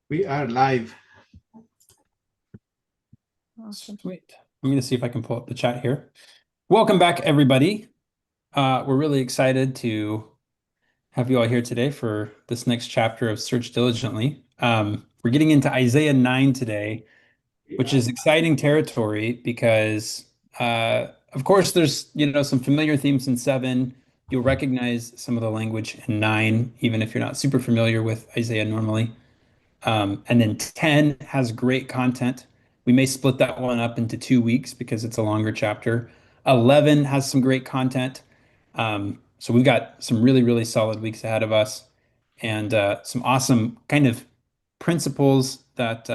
We are live. Awesome. Sweet. I'm going to see if I can pull up the chat here. Welcome back, everybody. We're really excited to have you all here today for this next chapter of Search Diligently. We're getting into Isaiah 9 today, which is exciting territory because, of course, there's some familiar themes in 7. You'll recognize some of the language in 9, even if you're not super familiar with Isaiah normally. And then 10 has great content. We may split that one up into 2 weeks because it's a longer chapter. 11 has some great content. So we've got some really, really solid weeks ahead of us and some awesome kind of principles that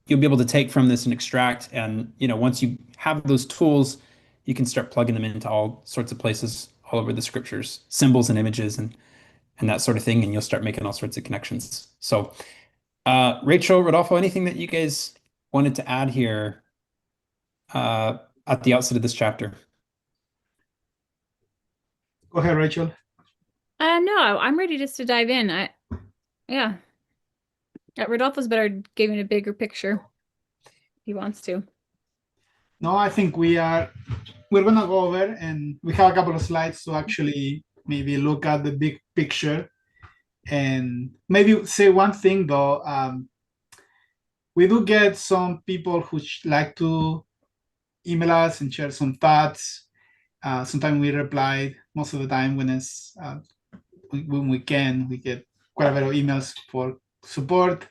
you'll be able to take from this and extract. And, once you have those tools, you can start plugging them into all sorts of places all over the scriptures, symbols and images and that sort of thing. And you'll start making all sorts of connections. So Rachel, Rodolfo, anything that you guys wanted to add here uh, at the outset of this chapter? Go ahead, Rachel. No, I'm ready just to dive in. Yeah. Rodolfo's better giving a bigger picture. He wants to. No, I think we're gonna go over and we have a couple of slides to actually maybe look at the big picture and maybe say one thing though. We do get some people who like to email us and share some thoughts. Sometimes we reply. Most of the time, when we can, we get quite a bit of emails for support.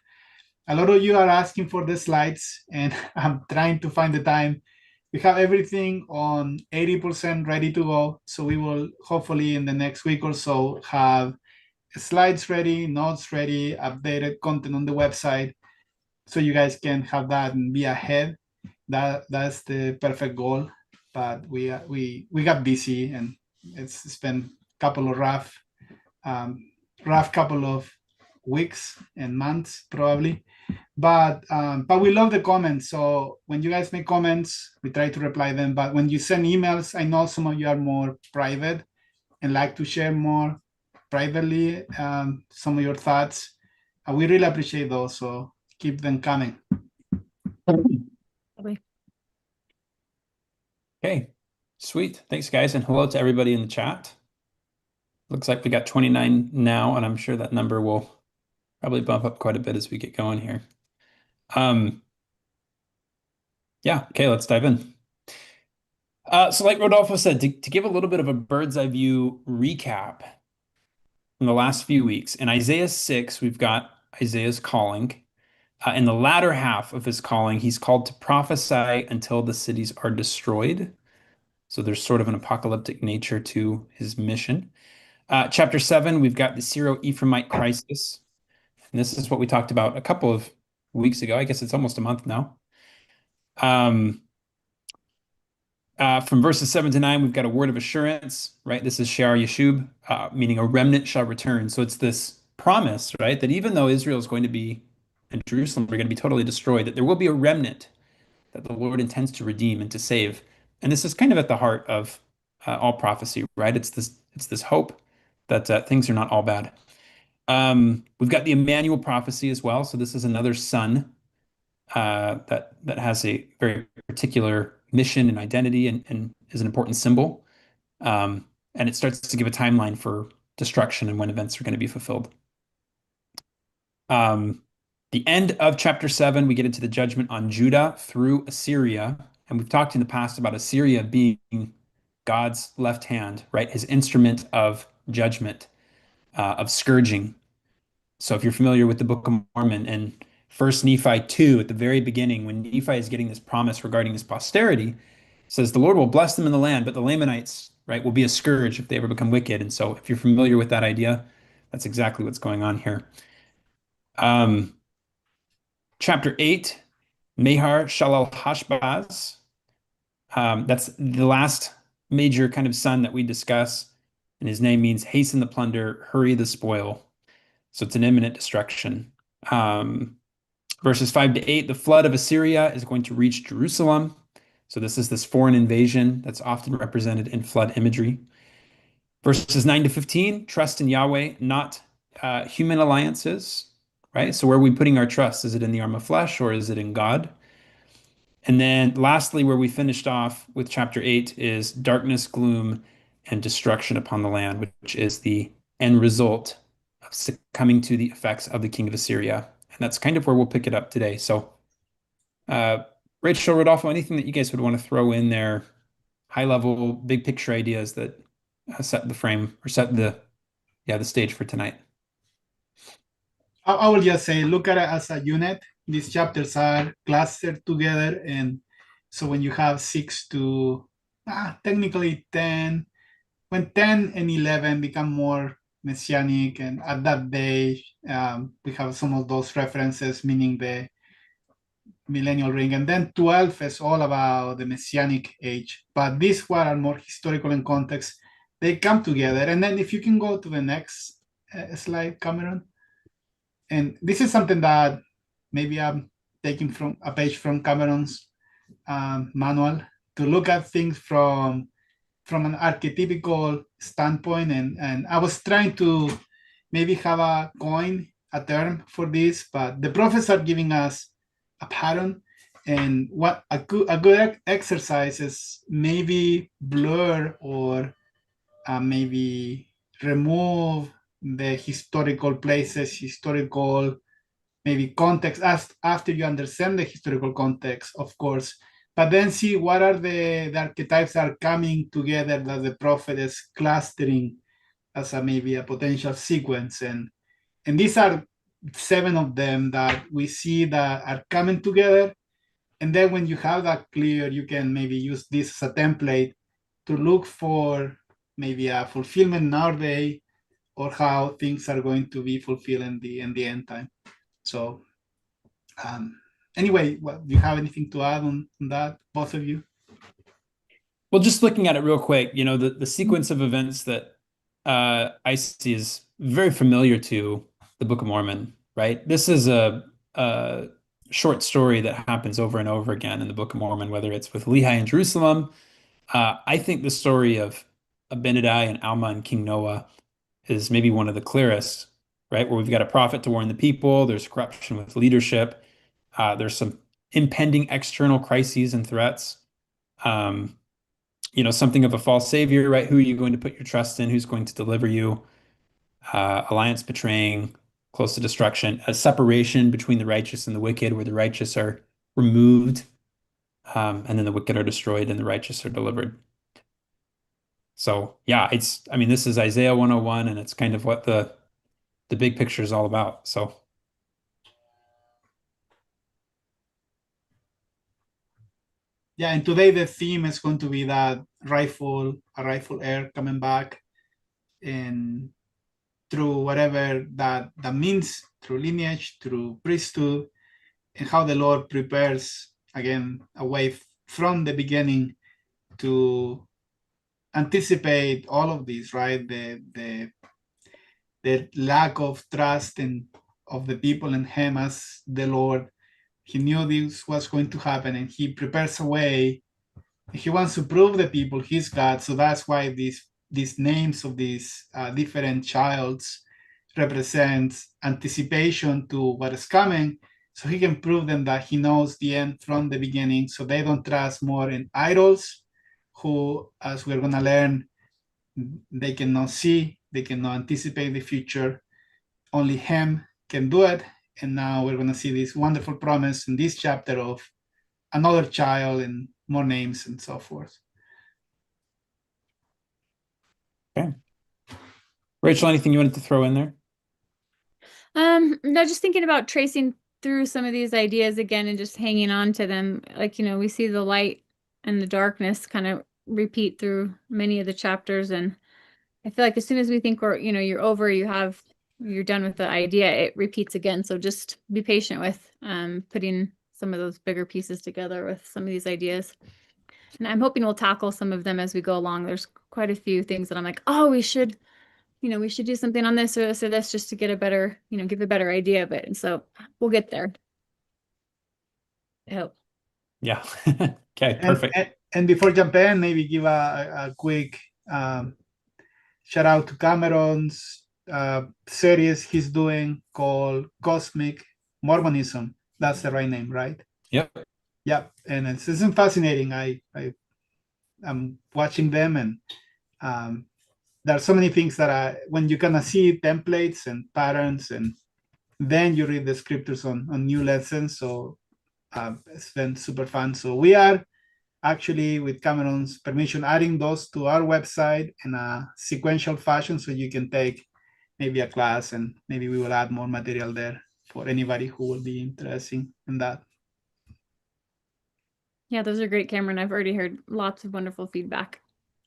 A lot of you are asking for the slides, and I'm trying to find the time. We have everything on 80% ready to go. So we will hopefully in the next week or so have slides ready, notes ready, updated content on the website. So you guys can have that and be ahead. That's the perfect goal. But we got busy and it's been a couple of rough couple of weeks and months probably. But we love the comments. So when you guys make comments, we try to reply them. But when you send emails, I know some of you are more private and like to share more privately some of your thoughts. We really appreciate those. So keep them coming. Okay, sweet. Thanks, guys. And hello to everybody in the chat. Looks like we got 29 now, and I'm sure that number will probably bump up quite a bit as we get going here. Yeah, okay, let's dive in. So like Rodolfo said, to give a little bit of a bird's eye view recap in the last few weeks, in Isaiah 6, we've got Isaiah's calling. In the latter half of his calling, he's called to prophesy until the cities are destroyed. So there's sort of an apocalyptic nature to his mission. Chapter 7, we've got the Syro-Ephraimite crisis. And this is what we talked about a couple of weeks ago. I guess it's almost a month now. From verses 7 to 9, we've got a word of assurance, right? This is She'ar Yashub, meaning a remnant shall return. So it's this promise, right? That even though Israel is going to be and Jerusalem are going to be totally destroyed, that there will be a remnant that the Lord intends to redeem and to save. And this is kind of at the heart of all prophecy, right? It's this hope that things are not all bad. We've got the Emmanuel prophecy as well. So this is another son that has a very particular mission and identity and is an important symbol. And it starts to give a timeline for destruction and when events are going to be fulfilled. The end of chapter 7, we get into the judgment on Judah through Assyria. And we've talked in the past about Assyria being God's left hand, right? His instrument of judgment, of scourging. So if you're familiar with the Book of Mormon and First Nephi 2, at the very beginning, when Nephi is getting this promise regarding his posterity, says the Lord will bless them in the land, but the Lamanites, right, will be a scourge if they ever become wicked. And so if you're familiar with that idea, that's exactly what's going on here. Chapter 8, Mehar Shalal Hashbaz. That's the last major kind of son that we discuss. And his name means hasten the plunder, hurry the spoil. So it's an imminent destruction. Verses 5 to 8, the flood of Assyria is going to reach Jerusalem. So this foreign invasion that's often represented in flood imagery. Verses 9 to 15, trust in Yahweh, not human alliances. right? So where are we putting our trust? Is it in the arm of flesh or is it in God? And then lastly, where we finished off with chapter 8 is darkness, gloom, and destruction upon the land, which is the end result of succumbing to the effects of the king of Assyria. And that's kind of where we'll pick it up today. So, Rachel, Rodolfo, anything that you guys would want to throw in there, high level, big picture ideas that set the frame or set the stage for tonight? I will just say, look at it as a unit. These chapters are clustered together, and so when you have 6 to technically 10, when 10 and 11 become more messianic, and at that day we have some of those references, meaning the millennial ring, and then 12 is all about the messianic age. But these one are more historical in context. They come together, and then if you can go to the next slide, Cameron. And this is something that maybe I'm taking from a page from Cameron's manual to look at things from an archetypical standpoint. And I was trying to maybe have a term for this, but the prophets are giving us a pattern. And what a good exercise is maybe blur or maybe remove the historical places, historical maybe context after you understand the historical context, of course, but then see what are the archetypes that are coming together that the prophet is clustering as maybe a potential sequence. And these are 7 of them that we see that are coming together. And then when you have that clear, you can maybe use this as a template to look for maybe a fulfillment in our day, or how things are going to be fulfilled in the end time. So anyway, do you have anything to add on that, both of you? Well, just looking at it real quick, the sequence of events that I see is very familiar to the Book of Mormon, right? This is a short story that happens over and over again in the Book of Mormon, whether it's with Lehi in Jerusalem. I think the story of Abinadi and Alma and King Noah is maybe one of the clearest, right? Where we've got a prophet to warn the people, there's corruption with leadership, there's some impending external crises and threats. Something of a false savior, right? Who are you going to put your trust in? Who's going to deliver you? Alliance betraying, close to destruction, a separation between the righteous and the wicked, where the righteous are removed, and then the wicked are destroyed and the righteous are delivered. So yeah, this is Isaiah 101, and it's kind of what the big picture is all about. So yeah, and today the theme is going to be that a rightful heir coming back, and through whatever that means, through lineage, through priesthood, and how the Lord prepares again a way from the beginning to anticipate all of this, right? The lack of trust of the people in him as the Lord. He knew this was going to happen, and he prepares a way. He wants to prove the people he's God. So that's why these names of these different childs represents anticipation to what is coming, so he can prove them that he knows the end from the beginning, so they don't trust more in idols, who, as we're going to learn, they cannot see, they cannot anticipate the future. Only him can do it. And now we're going to see this wonderful promise in this chapter of another child and more names and so forth. okay. Rachel, anything you wanted to throw in there? No, just thinking about tracing through some of these ideas again and just hanging on to them. Like, we see the light and the darkness kind of repeat through many of the chapters. And I feel like as soon as we think you're over, you're done with the idea, it repeats again. So just be patient with putting some of those bigger pieces together with some of these ideas. And I'm hoping we'll tackle some of them as we go along. There's quite a few things that I'm like, oh, we should do something on this or this or this, just to get a better, give a better idea of it. And so we'll get there. I hope. Yeah. Okay, perfect. And before jumping in, maybe give a quick shout out to Cameron's series he's doing called Cosmic Mormonism. That's the right name, right? Yep. Yep. And it's fascinating. I'm watching them, and there are so many things that when you kind of see templates and patterns, and then you read the scriptures on new lessons. So it's been super fun. So we are actually, with Cameron's permission, adding those to our website in a sequential fashion, so you can take maybe a class, and maybe we will add more material there for anybody who will be interested in that. Yeah, those are great, Cameron. I've already heard lots of wonderful feedback.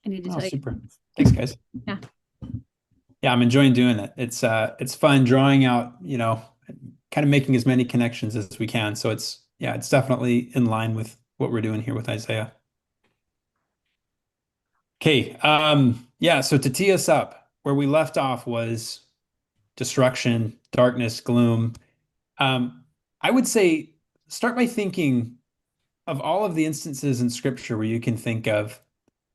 I need to Oh, tell you. super. Thanks, guys. Yeah. Yeah, I'm enjoying doing it. It's fun drawing out, kind of making as many connections as we can. So it's definitely in line with what we're doing here with Isaiah. Okay. So to tee us up, where we left off was destruction, darkness, gloom. I would say start by thinking of all of the instances in scripture where you can think of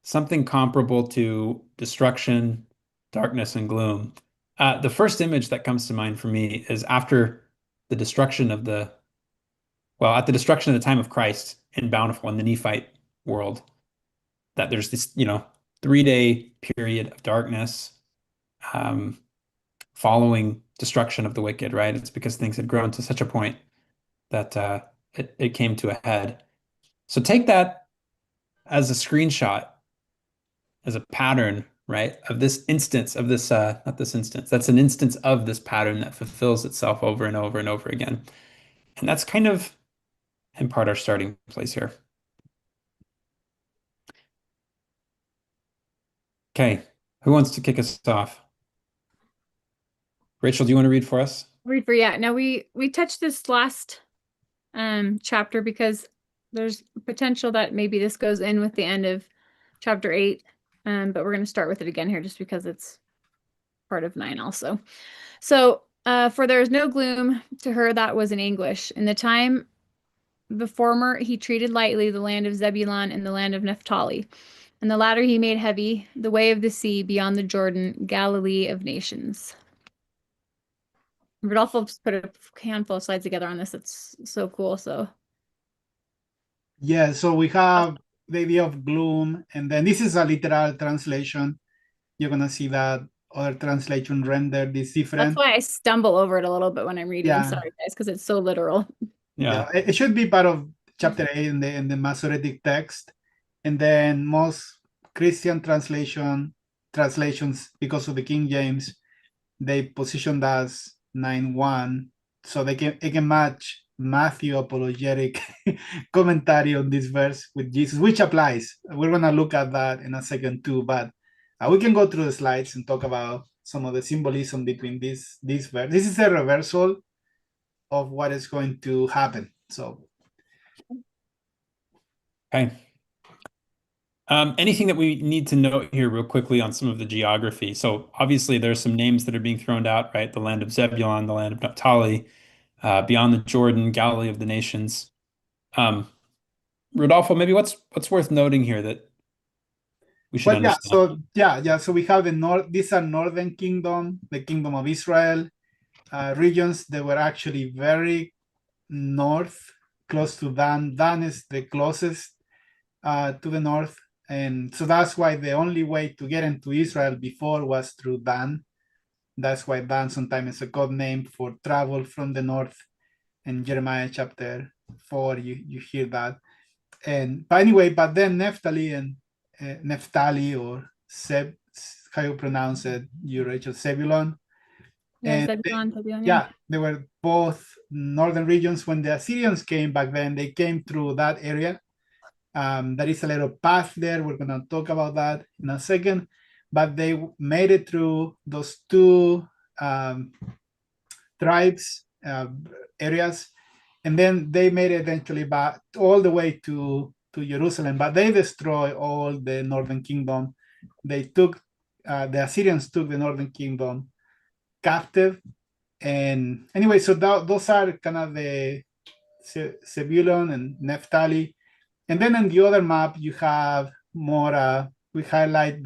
something comparable to destruction, darkness, and gloom. The first image that comes to mind for me is after the destruction of at the destruction of the time of Christ in Bountiful in the Nephite world, that there's this, 3-day period of darkness following destruction of the wicked, right? It's because things had grown to such a point that it came to a head. So take that as a screenshot, as a pattern, right, of this instance of this, not this instance, that's an instance of this pattern that fulfills itself over and over and over again. And that's kind of, in part, our starting place here. Okay, who wants to kick us off? Rachel, do you want to read for us? Now we touched this last chapter because there's potential that maybe this goes in with the end of chapter 8, but we're going to start with it again here just because it's part of 9 also. So for there is no gloom to her that was in anguish. In the time the former he treated lightly the land of Zebulun and the land of Naphtali, and the latter he made heavy, the way of the sea beyond the Jordan, Galilee of nations. Rodolfo just put a handful of slides together on this. It's so cool. So yeah, so we have the idea of gloom, and then this is a literal translation. You're gonna see that other translation rendered is different. that's why I stumble over it a little bit when I'm reading. Yeah. I'm sorry, guys, because it's so literal. Yeah. It should be part of chapter 8 in the Masoretic text, and then most Christian translations, because of the King James, they positioned as 9:1, so it can match Matthew apologetic commentary on this verse with Jesus, which applies. We're gonna look at that in a second too, but we can go through the slides and talk about some of the symbolism between this verse. This is a reversal of what is going to happen. So, okay. Anything that we need to note here real quickly on some of the geography. So obviously there's some names that are being thrown out, right? The land of Zebulun, the land of Naphtali, beyond the Jordan, Galilee of the nations. Rodolfo, maybe what's worth noting here that we should understand? So we have the north. These are northern kingdom, the kingdom of Israel regions. They were actually very north, close to Dan. Dan is the closest to the north, and so that's why the only way to get into Israel before was through Dan. That's why Dan sometimes is a code name for travel from the north. In Jeremiah chapter 4, you hear that. But then Naphtali and Naphtali, or how you pronounce it, you Rachel, Zebulun. Zebulun, they were both northern regions. When the Assyrians came back then, they came through that area. There is a little path there. We're going to talk about that in a second. But they made it through those two tribes, areas, and then they made it eventually back all the way to Jerusalem. But they destroyed all the northern kingdom. They took the Assyrians took the northern kingdom captive. And anyway, so those are kind of the Zebulun and Naphtali. And then on the other map, you have more, we highlight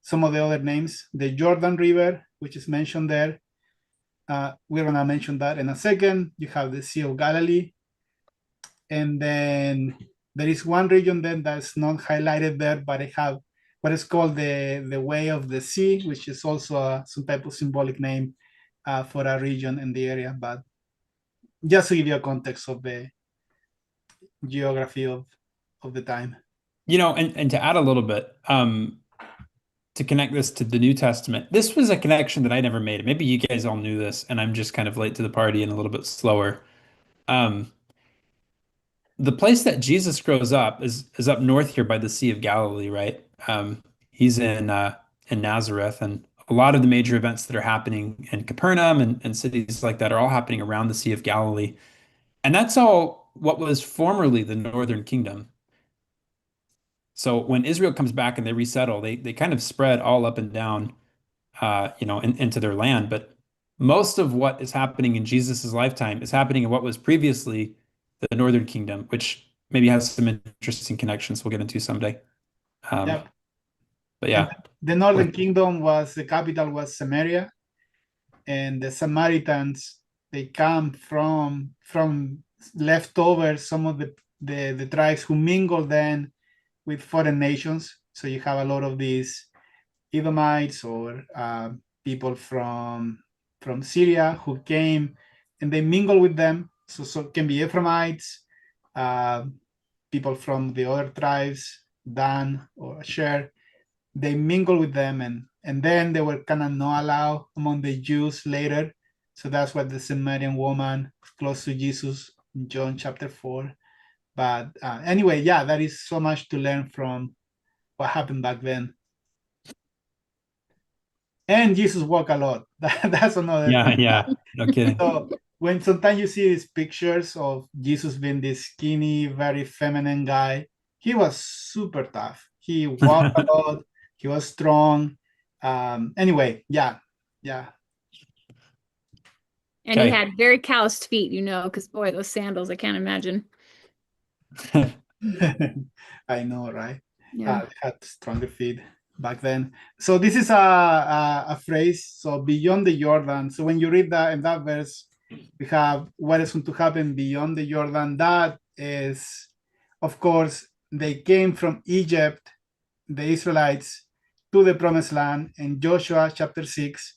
some of the other names, the Jordan River which is mentioned there. We're gonna mention that in a second. You have the Sea of Galilee, and then there is one region then that's not highlighted there, but I have what is called the Way of the Sea, which is also some type of symbolic name for a region in the area. But just to give you a context of the geography of the time. You know, and to add a little bit, to connect this to the New Testament, this was a connection that I never made. Maybe you guys all knew this, and I'm just kind of late to the party and a little bit slower. The place that Jesus grows up is up north here by the Sea of Galilee, right? He's in Nazareth, and a lot of the major events that are happening in Capernaum and cities like that are all happening around the Sea of Galilee. And that's all what was formerly the Northern Kingdom. So when Israel comes back and they resettle, they kind of spread all up and down, into their land. But most of what is happening in Jesus's lifetime is happening in what was previously the Northern Kingdom, which maybe has some interesting connections we'll get into someday. Yep. But yeah, The Northern Kingdom the capital was Samaria, and the Samaritans, they come from leftovers, some of the tribes who mingled then with foreign nations. So you have a lot of these Edomites or people from Syria who came and they mingle with them. So it can be Ephraimites, people from the other tribes, Dan or Asher. They mingle with them, and then they were kind of not allowed among the Jews later. So that's what the Samaritan woman close to Jesus in John chapter 4. But anyway, yeah, that is so much to learn from what happened back then. And Jesus walked a lot. That's another thing. Yeah, no kidding. So when sometimes you see these pictures of Jesus being this skinny, very feminine guy, he was super tough. He walked a lot. He was strong. Anyway, yeah. And he had very calloused feet, because boy, those sandals, I can't imagine. I know, right? Yeah. They had stronger feet back then. So this is a phrase. So beyond the Jordan. So when you read that in that verse, we have what is going to happen beyond the Jordan. That is, of course, they came from Egypt, the Israelites, to the promised land. In Joshua chapter 6,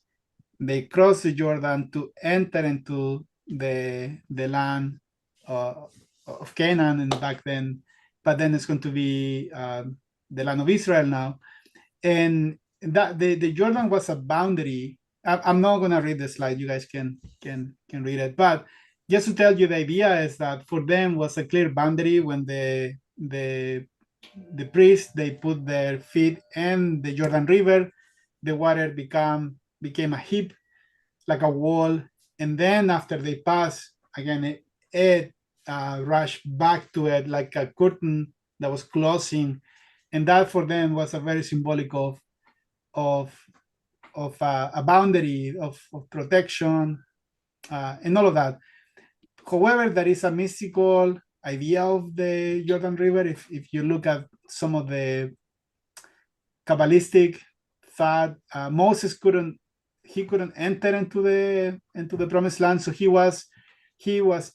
they crossed the Jordan to enter into the land of Canaan, and back then, but then it's going to be the land of Israel now. And that the Jordan was a boundary. I'm not going to read the slide. You guys can read it, but just to tell you, the idea is that for them was a clear boundary. When the priests, they put their feet in the Jordan River, the water became a heap, like a wall, and then after they pass again, it rushed back to it like a curtain that was closing, and that for them was a very symbolic of a boundary of protection and all of that. However, there is a mystical idea of the Jordan River. If you look at some of the Kabbalistic thought, Moses couldn't enter into the promised land, so he was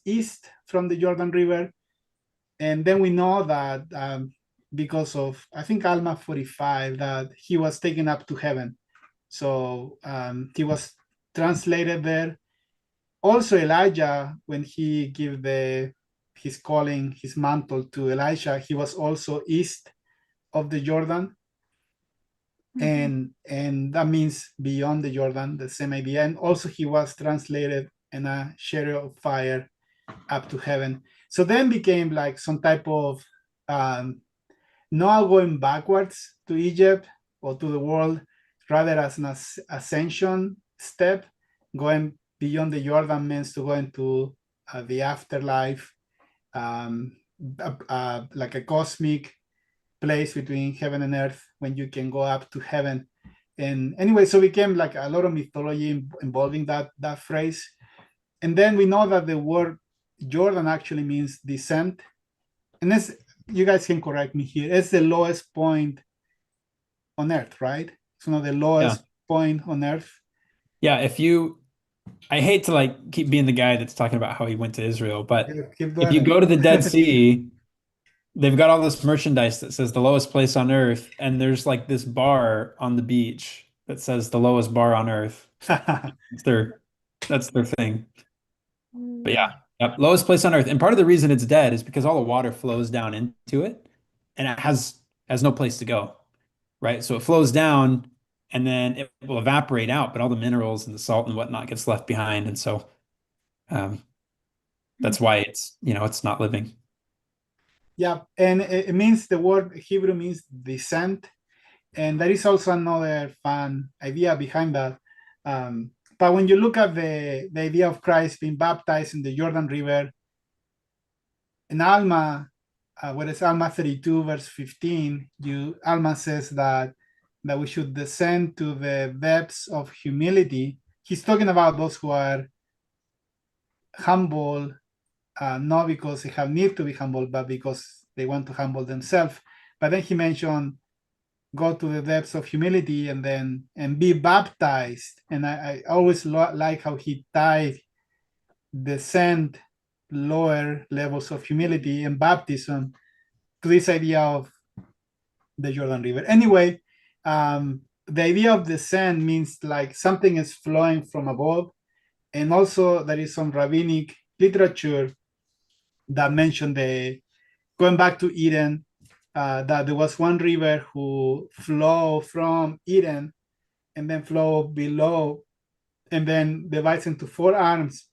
east from the Jordan River. And then we know that because of, I think, Alma 45, that he was taken up to heaven. So he was translated there. Also Elijah, when he gave his calling, his mantle to Elisha, he was also east of the Jordan. And that means beyond the Jordan, the same idea. And also he was translated in a chariot of fire up to heaven. So then became like some type of not going backwards to Egypt or to the world, rather as an ascension step. Going beyond the Jordan means to go into the afterlife, like a cosmic place between heaven and earth, when you can go up to heaven. And anyway, so became like a lot of mythology involving that phrase. And then we know that the word Jordan actually means descent. And this, you guys can correct me here, it's the lowest point on earth, right? It's one of the lowest point on earth. Yeah, I hate to like keep being the guy that's talking about how he went to Israel, but Keep if doing you go to the Dead it. Sea, they've got all this merchandise that says the lowest place on earth, and there's like this bar on the beach that says the lowest bar on earth. It's their that's their thing. But yeah, yep, lowest place on earth. And part of the reason it's dead is because all the water flows down into it and it has no place to go, right? So it flows down and then it will evaporate out, but all the minerals and the salt and whatnot gets left behind. And so um, that's why it's not living. Yeah, and it means the word Hebrew means descent, and that is also another fun idea behind that. But when you look at the idea of Christ being baptized in the Jordan River, in Alma, what is Alma 32 verse 15, Alma says that we should descend to the depths of humility. He's talking about those who are humble, not because they have need to be humble, but because they want to humble themselves. But then he mentioned go to the depths of humility and be baptized. And I always like how he tied descent, lower levels of humility, and baptism to this idea of the Jordan River. Anyway, the idea of descent means like something is flowing from above, and also there is some rabbinic literature that mentioned going back to Eden, that there was one river who flow from Eden and then flow below and then divides into four arms.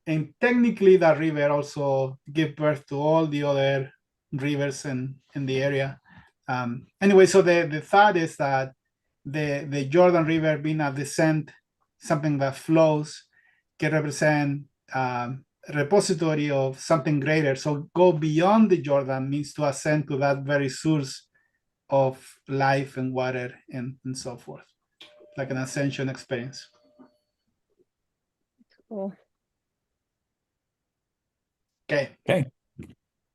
And technically that river also gave birth to all the other rivers in the area. Anyway, so the thought is that the Jordan River being a descent, something that flows, can represent repository of something greater. So go beyond the Jordan means to ascend to that very source of life and water and so forth, like an ascension experience. Cool. Okay. Okay.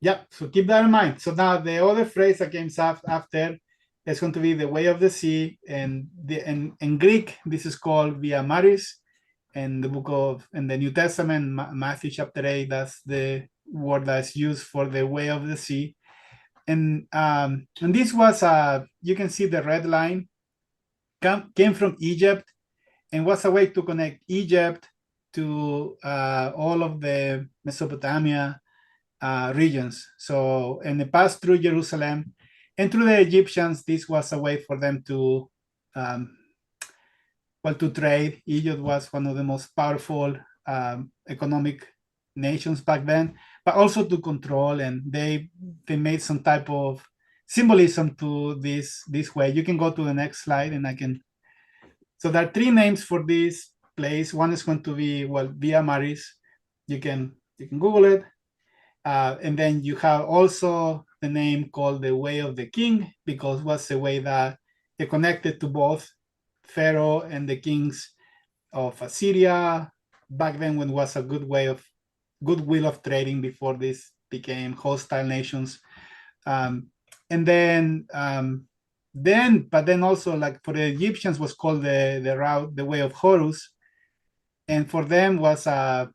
Yeah, so keep that in mind. So now the other phrase that comes after is going to be the way of the sea, and in Greek this is called Via Maris. In the New Testament, Matthew chapter 8, that's the word that's used for the way of the sea. And this was you can see the red line came from Egypt and was a way to connect Egypt to all of the Mesopotamia regions. So, and it passed through Jerusalem, and through the Egyptians, this was a way for them to to trade. Egypt was one of the most powerful economic nations back then, but also to control, and they made some type of symbolism to this way. You can go to the next slide, and I can. So there are three names for this place. One is going to be Via Maris. You can Google it, and then you have also the name called the Way of the King, because it was the way that it connected to both Pharaoh and the kings of Assyria back then, when it was a goodwill of trading before this became hostile nations. And then also, like for the Egyptians was called the way of Horus, and for them was a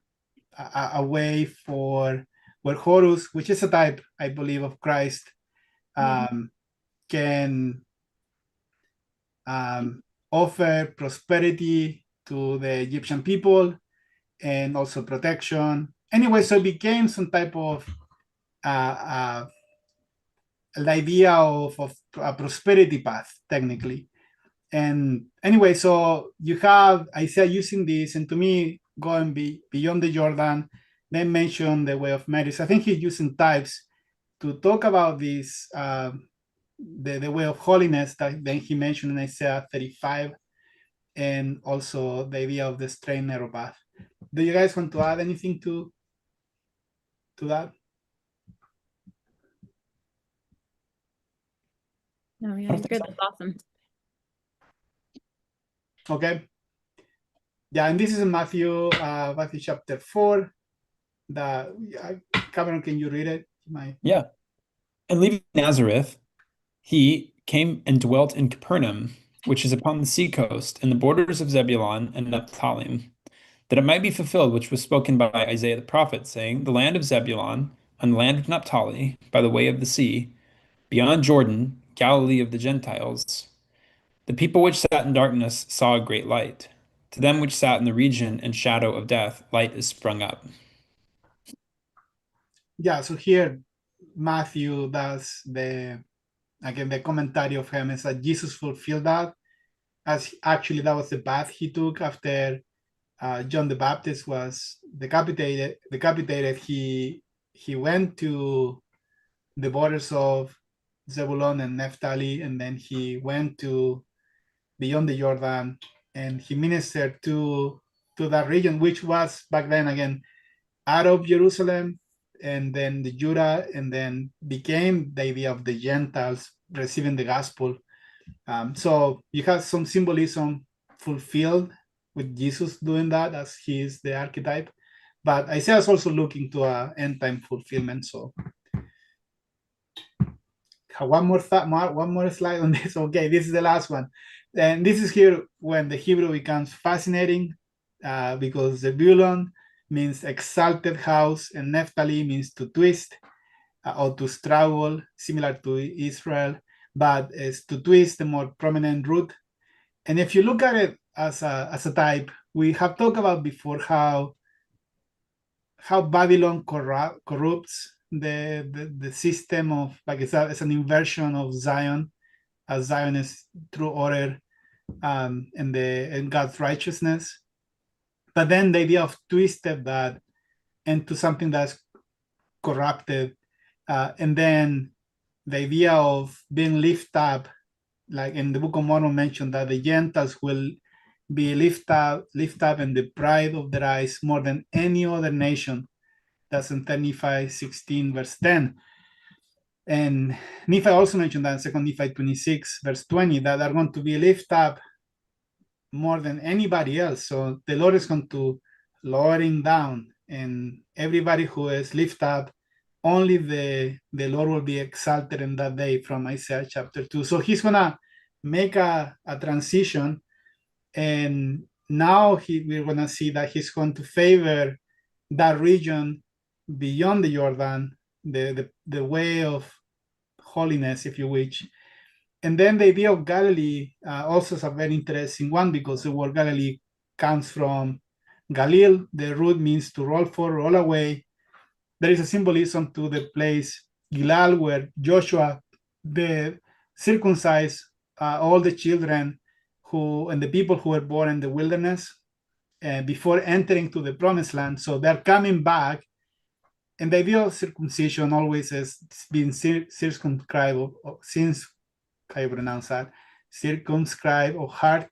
way for where Horus, which is a type, I believe, of Christ, can offer prosperity to the Egyptian people and also protection. Anyway, so it became some type of the idea of a prosperity path, technically. And anyway, so you have Isaiah using this, and to me, going beyond the Jordan, then mention the way of Maris. I think he's using types to talk about this, the way of holiness that then he mentioned in Isaiah 35, and also the idea of the straight narrow path. Do you guys want to add anything to that? No, yeah, you're good. That's awesome. Okay. Yeah, and this is in Matthew chapter 4. Cameron, can you read it? Yeah. And leaving Nazareth, he came and dwelt in Capernaum, which is upon the sea coast, in the borders of Zebulun and Naphtali, that it might be fulfilled which was spoken by Isaiah the prophet, saying, The land of Zebulun and the land of Naphtali, by the way of the sea, beyond Jordan, Galilee of the Gentiles. The people which sat in darkness saw a great light. To them which sat in the region and shadow of death, light is sprung up. Yeah, so here Matthew does the commentary of him is that Jesus fulfilled that, as actually that was the path he took after John the Baptist was decapitated. He went to the borders of Zebulun and Naphtali, and then he went to beyond the Jordan, and he ministered to that region, which was back then again out of Jerusalem, and then the Judah, and then became the idea of the Gentiles receiving the gospel. So you have some symbolism fulfilled with Jesus doing that, as he is the archetype. But Isaiah is also looking to an end time fulfillment. So one more slide on this. Okay, this is the last one, and this is here when the Hebrew becomes fascinating, because Zebulun means exalted house, and Naphtali means to twist or to struggle, similar to Israel, but is to twist the more prominent root. And if you look at it as a type, we have talked about before how Babylon corrupts the system of, like it's an inversion of Zion, as Zion is true order and God's righteousness. But then the idea of twisted that into something that's corrupted, and then the idea of being lifted up, like in the Book of Mormon mentioned that the Gentiles will be lifted up in the pride of their eyes more than any other nation. That's in Nephi 16, verse 10. And Nephi also mentioned that in 2 Nephi 26, verse 20, that they're going to be lifted up more than anybody else. So the Lord is going to lower him down, and everybody who is lifted up, only the Lord will be exalted in that day, from Isaiah chapter 2. So he's going to make a transition, and now we're going to see that he's going to favor that region beyond the Jordan, the way of holiness, if you wish. And then the idea of Galilee also is a very interesting one, because the word Galilee comes from Galil. The root means to roll forward, roll away. There is a symbolism to the place Gilal, where Joshua circumcised all the children and the people who were born in the wilderness before entering to the promised land. So they're coming back, and the idea of circumcision always has been circumscribed, or since, how you pronounce that, circumscribe, or heart,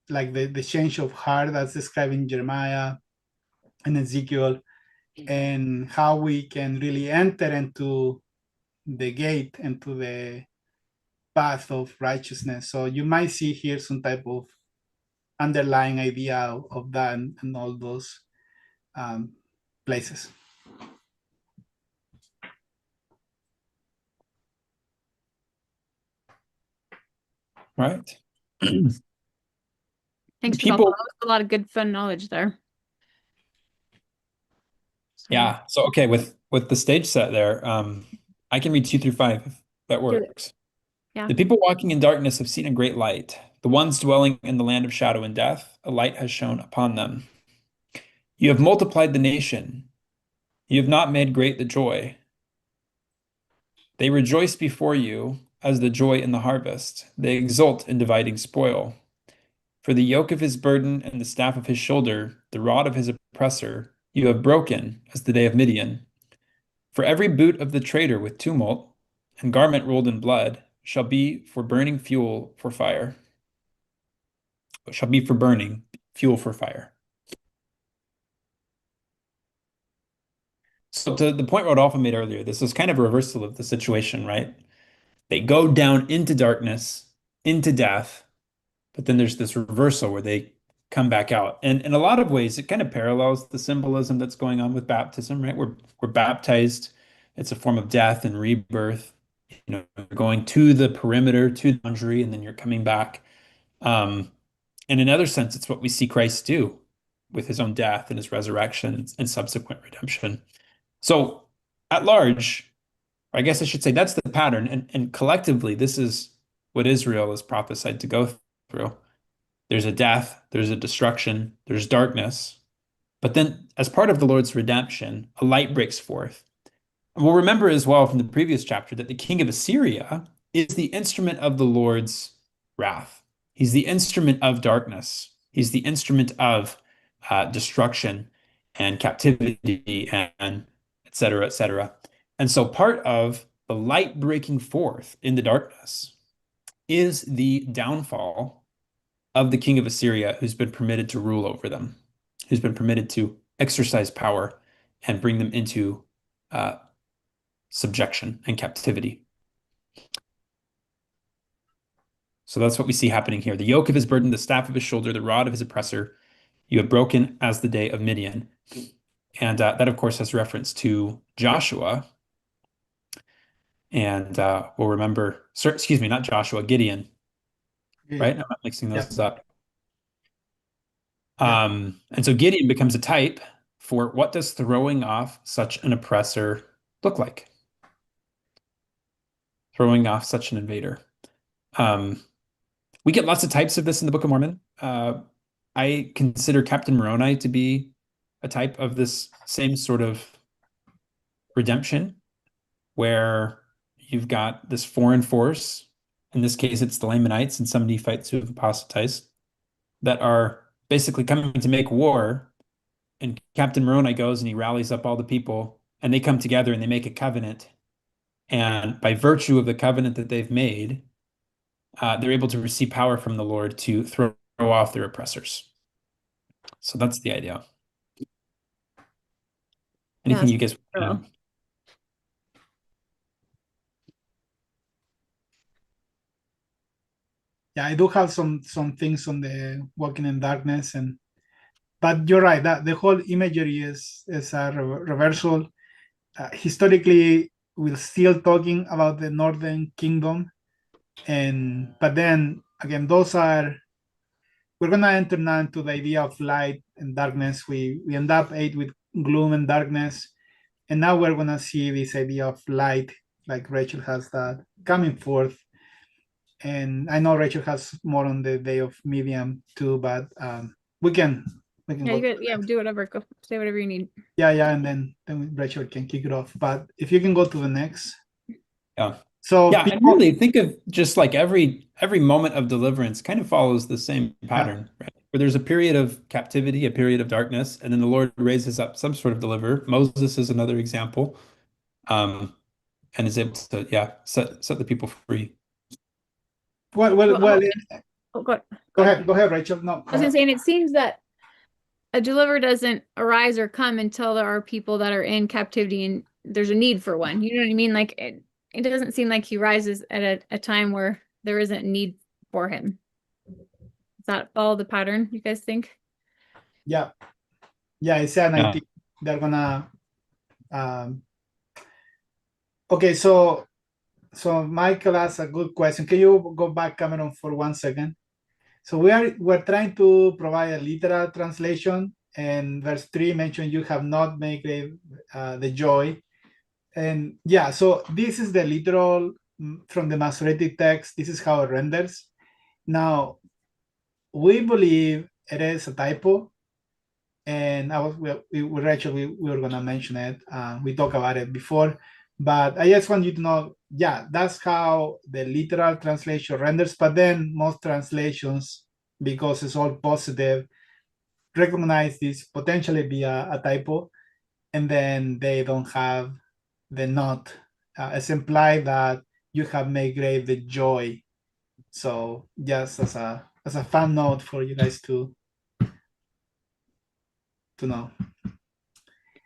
like the change of heart that's described in Jeremiah and Ezekiel, and how we can really enter into the gate, into the path of righteousness. So you might see here some type of underlying idea of that and all those places. Right. Thanks, People- Papa. That was a lot of good, fun knowledge there. So, Yeah. So okay, with the stage set there, I can read 2 through 5 if that Do it. works. Yeah. The people walking in darkness have seen a great light. The ones dwelling in the land of shadow and death, a light has shone upon them. You have multiplied the nation. You have not made great the joy. They rejoice before you as the joy in the harvest. They exult in dividing spoil. For the yoke of his burden and the staff of his shoulder, the rod of his oppressor, you have broken as the day of Midian. For every boot of the traitor with tumult and garment rolled in blood shall be for burning fuel for fire. Shall be for burning fuel for fire. So to the point Rodolfo made earlier, this is kind of a reversal of the situation, right? They go down into darkness, into death, but then there's this reversal where they come back out. And in a lot of ways, it kind of parallels the symbolism that's going on with baptism, right? We're baptized. It's a form of death and rebirth. you're going to the perimeter, to the boundary, and then you're coming back. In another sense, it's what we see Christ do with his own death and his resurrection and subsequent redemption. So, at large, I guess I should say that's the pattern. And collectively, this is what Israel is prophesied to go through. There's a death, there's a destruction, there's darkness. But then, as part of the Lord's redemption, a light breaks forth. And we'll remember as well from the previous chapter that the king of Assyria is the instrument of the Lord's wrath. He's the instrument of darkness. He's the instrument of destruction and captivity and et cetera, et cetera. And so part of the light breaking forth in the darkness is the downfall of the king of Assyria, who's been permitted to rule over them, who's been permitted to exercise power and bring them into subjection and captivity. So that's what we see happening here. The yoke of his burden, the staff of his shoulder, the rod of his oppressor, you have broken as the day of Midian. And that, of course, has reference to Joshua. And we'll remember, excuse me, not Joshua, Gideon, right? I'm not mixing those up. And so Gideon becomes a type for what does throwing off such an oppressor look like? Throwing off such an invader. We get lots of types of this in the Book of Mormon. I consider Captain Moroni to be a type of this same sort of redemption, where you've got this foreign force, in this case it's the Lamanites and some Nephites who have apostatized, that are basically coming to make war, and Captain Moroni goes and he rallies up all the people, and they come together and they make a covenant, and by virtue of the covenant that they've made, they're able to receive power from the Lord to throw off their oppressors. So that's the idea. Anything you guys want to add? Yeah, I do have some things on the walking in darkness, but you're right that the whole imagery is a reversal. Historically, we're still talking about the Northern Kingdom, but then again, we're gonna enter now into the idea of light and darkness. We end up with gloom and darkness, and now we're gonna see this idea of light, like Rachel has that coming forth. And I know Rachel has more on the day of Midian too, but we can do whatever. Go say whatever you need. And then Rachel can kick it off. But if you can go to the next. Yeah. So yeah, and really think of just like every moment of deliverance kind of follows the same pattern, right? Where there's a period of captivity, a period of darkness, and then the Lord raises up some sort of deliverer. Moses is another example, and is able to set the people free. Well, go ahead, Rachel. No, I was gonna say, and it seems that a deliverer doesn't arise or come until there are people that are in captivity and there's a need for one. You know what I mean? Like it doesn't seem like he rises at a time where there isn't need for him. Is that all the pattern you guys think? Yeah, it's an idea. They're gonna. Okay, so Michael asked a good question. Can you go back, Cameron, for 1 second? So we're trying to provide a literal translation, and verse 3 mentioned you have not made the joy. And so this is the literal from the Masoretic text. This is how it renders. Now, we believe it is a typo, and we were going to mention it. We talked about it before, but I just want you to know, that's how the literal translation renders. But then most translations, because it's all positive, recognize this potentially be a typo, and then they don't have the not. It's implied that you have made great the joy. So just as a fun note for you guys to know.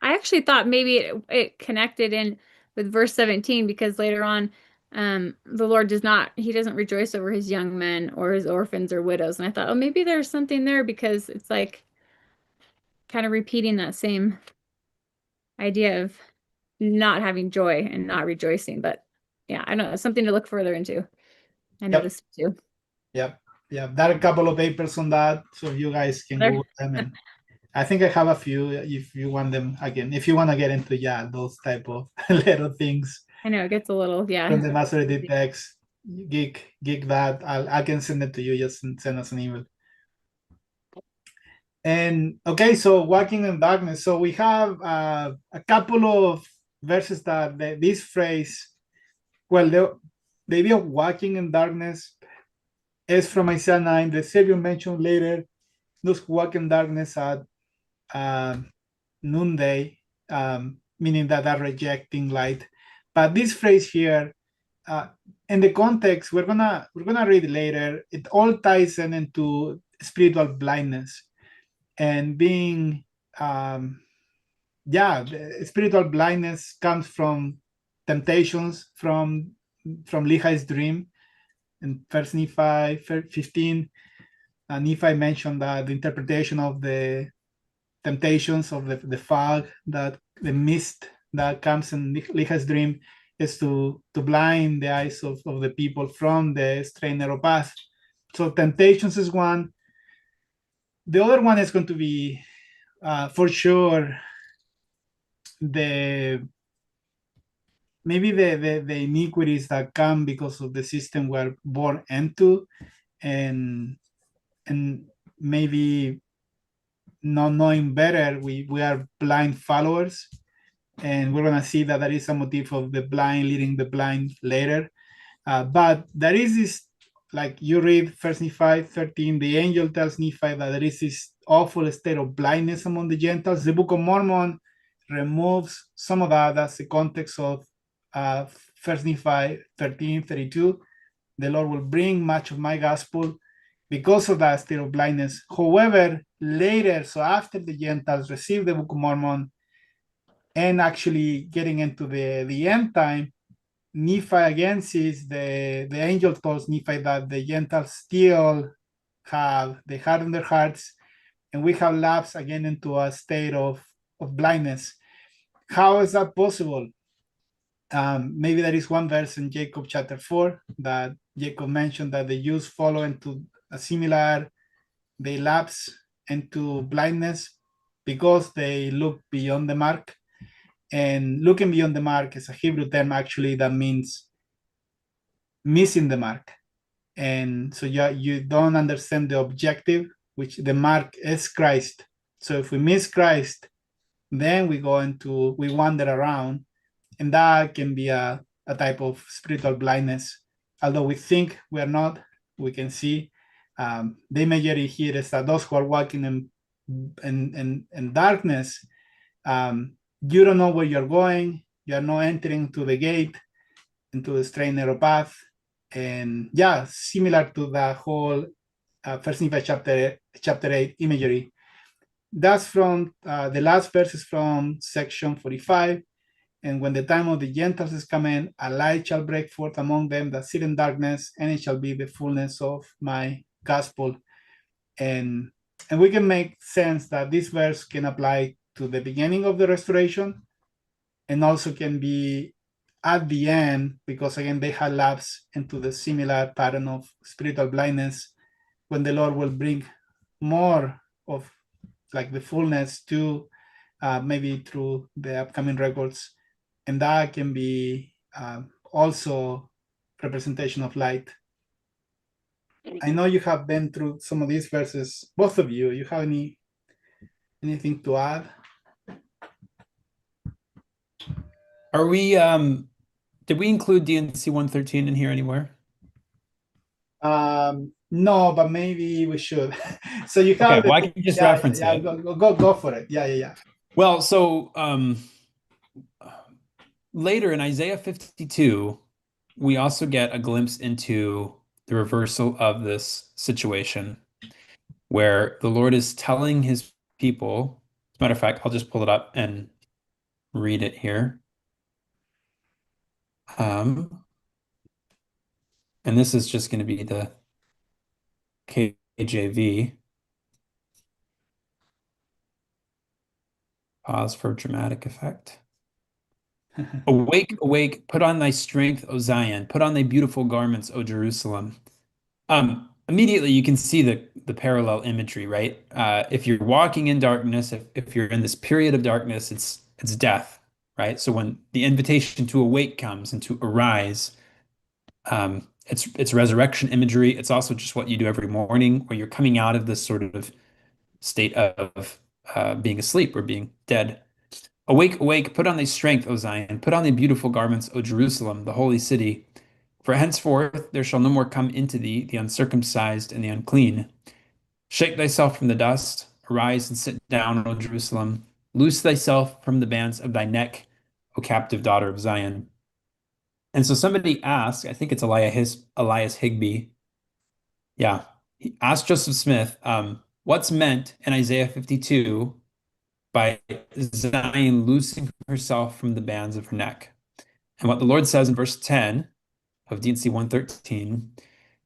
I actually thought maybe it connected in with verse 17, because later on, the Lord doesn't rejoice over his young men or his orphans or widows. And I thought, maybe there's something there, because it's like kind of repeating that same idea of not having joy and not rejoicing. But yeah, I know it's something to look further into. I Yep. noticed too. Yep. There are a couple of papers on that, so you guys can There- Google them. And I think I have a few if you want them again. If you want to get into those type of little things I know it gets a little, from yeah. the master text, geek that. I can send it to you. Just send us an email. And okay, so walking in darkness. So we have a couple of verses that this phrase, well, the idea of walking in darkness is from Isaiah 9. The Savior mentioned later, those who walk in darkness at noonday, meaning that are rejecting light. But this phrase here, in the context, we're gonna read later. It all ties into spiritual blindness and being, the spiritual blindness comes from temptations from Lehi's dream. In First Nephi 15, Nephi mentioned that the interpretation of the temptations of the fog, that the mist that comes in Lehi's dream, is to blind the eyes of the people from the straight narrow path. So temptations is one. The other one is going to be, for sure, the iniquities that come because of the system we're born into, and maybe not knowing better, we are blind followers, and we're gonna see that there is a motif of the blind leading the blind later. But there is this, like you read First Nephi 13, the angel tells Nephi that there is this awful state of blindness among the Gentiles. The Book of Mormon removes some of that. That's the context of First Nephi 13:32. The Lord will bring much of my gospel because of that state of blindness. However, later, so after the Gentiles receive the Book of Mormon and actually getting into the end time, Nephi again sees the angel tells Nephi that the Gentiles still have the heart in their hearts, and we have lapsed again into a state of blindness. How is that possible? Maybe there is one verse in Jacob chapter 4 that Jacob mentioned that the Jews follow into a similar, they lapse into blindness because they look beyond the mark. And looking beyond the mark is a Hebrew term actually that means missing the mark. And so you don't understand the objective, which the mark is Christ. So if we miss Christ, then we wander around, and that can be a type of spiritual blindness. Although we think we are not, we can see the imagery here is that those who are walking in darkness, you don't know where you're going. You are not entering to the gate, into the straight narrow path. And similar to the whole First Nephi chapter 8 imagery. That's from the last verse is from section 45. And when the time of the Gentiles is coming, a light shall break forth among them that sit in darkness, and it shall be the fullness of my gospel. And we can make sense that this verse can apply to the beginning of the restoration, and also can be at the end, because again, they had lapsed into the similar pattern of spiritual blindness, when the Lord will bring more of like the fullness to maybe through the upcoming records. And that can be also representation of light. I know you have been through some of these verses, both of you. You have anything to add? Are we did we include D&C 113 in here anywhere? No, but maybe we should. So you have Okay, well, I can just reference it. Go for it. Yeah. Well, so later in Isaiah 52, we also get a glimpse into the reversal of this situation, where the Lord is telling his people. As a matter of fact, I'll just pull it up and read it here. And this is just going to be the KJV. Pause for dramatic effect. Awake, awake, put on thy strength, O Zion, put on thy beautiful garments, O Jerusalem. Immediately you can see the parallel imagery, right? If you're walking in darkness, if you're in this period of darkness, it's death, right? So when the invitation to awake comes and to arise, it's resurrection imagery. It's also just what you do every morning, where you're coming out of this sort of state of being asleep or being dead. Awake, awake, put on thy strength, O Zion, put on thy beautiful garments, O Jerusalem, the holy city. For henceforth there shall no more come into thee the uncircumcised and the unclean. Shake thyself from the dust, arise and sit down, O Jerusalem. Loose thyself from the bands of thy neck, O captive daughter of Zion. And so somebody asked, I think it's Elias Higby. Yeah, he asked Joseph Smith, what's meant in Isaiah 52 by Zion loosing herself from the bands of her neck? And what the Lord says in verse 10 of D&C 113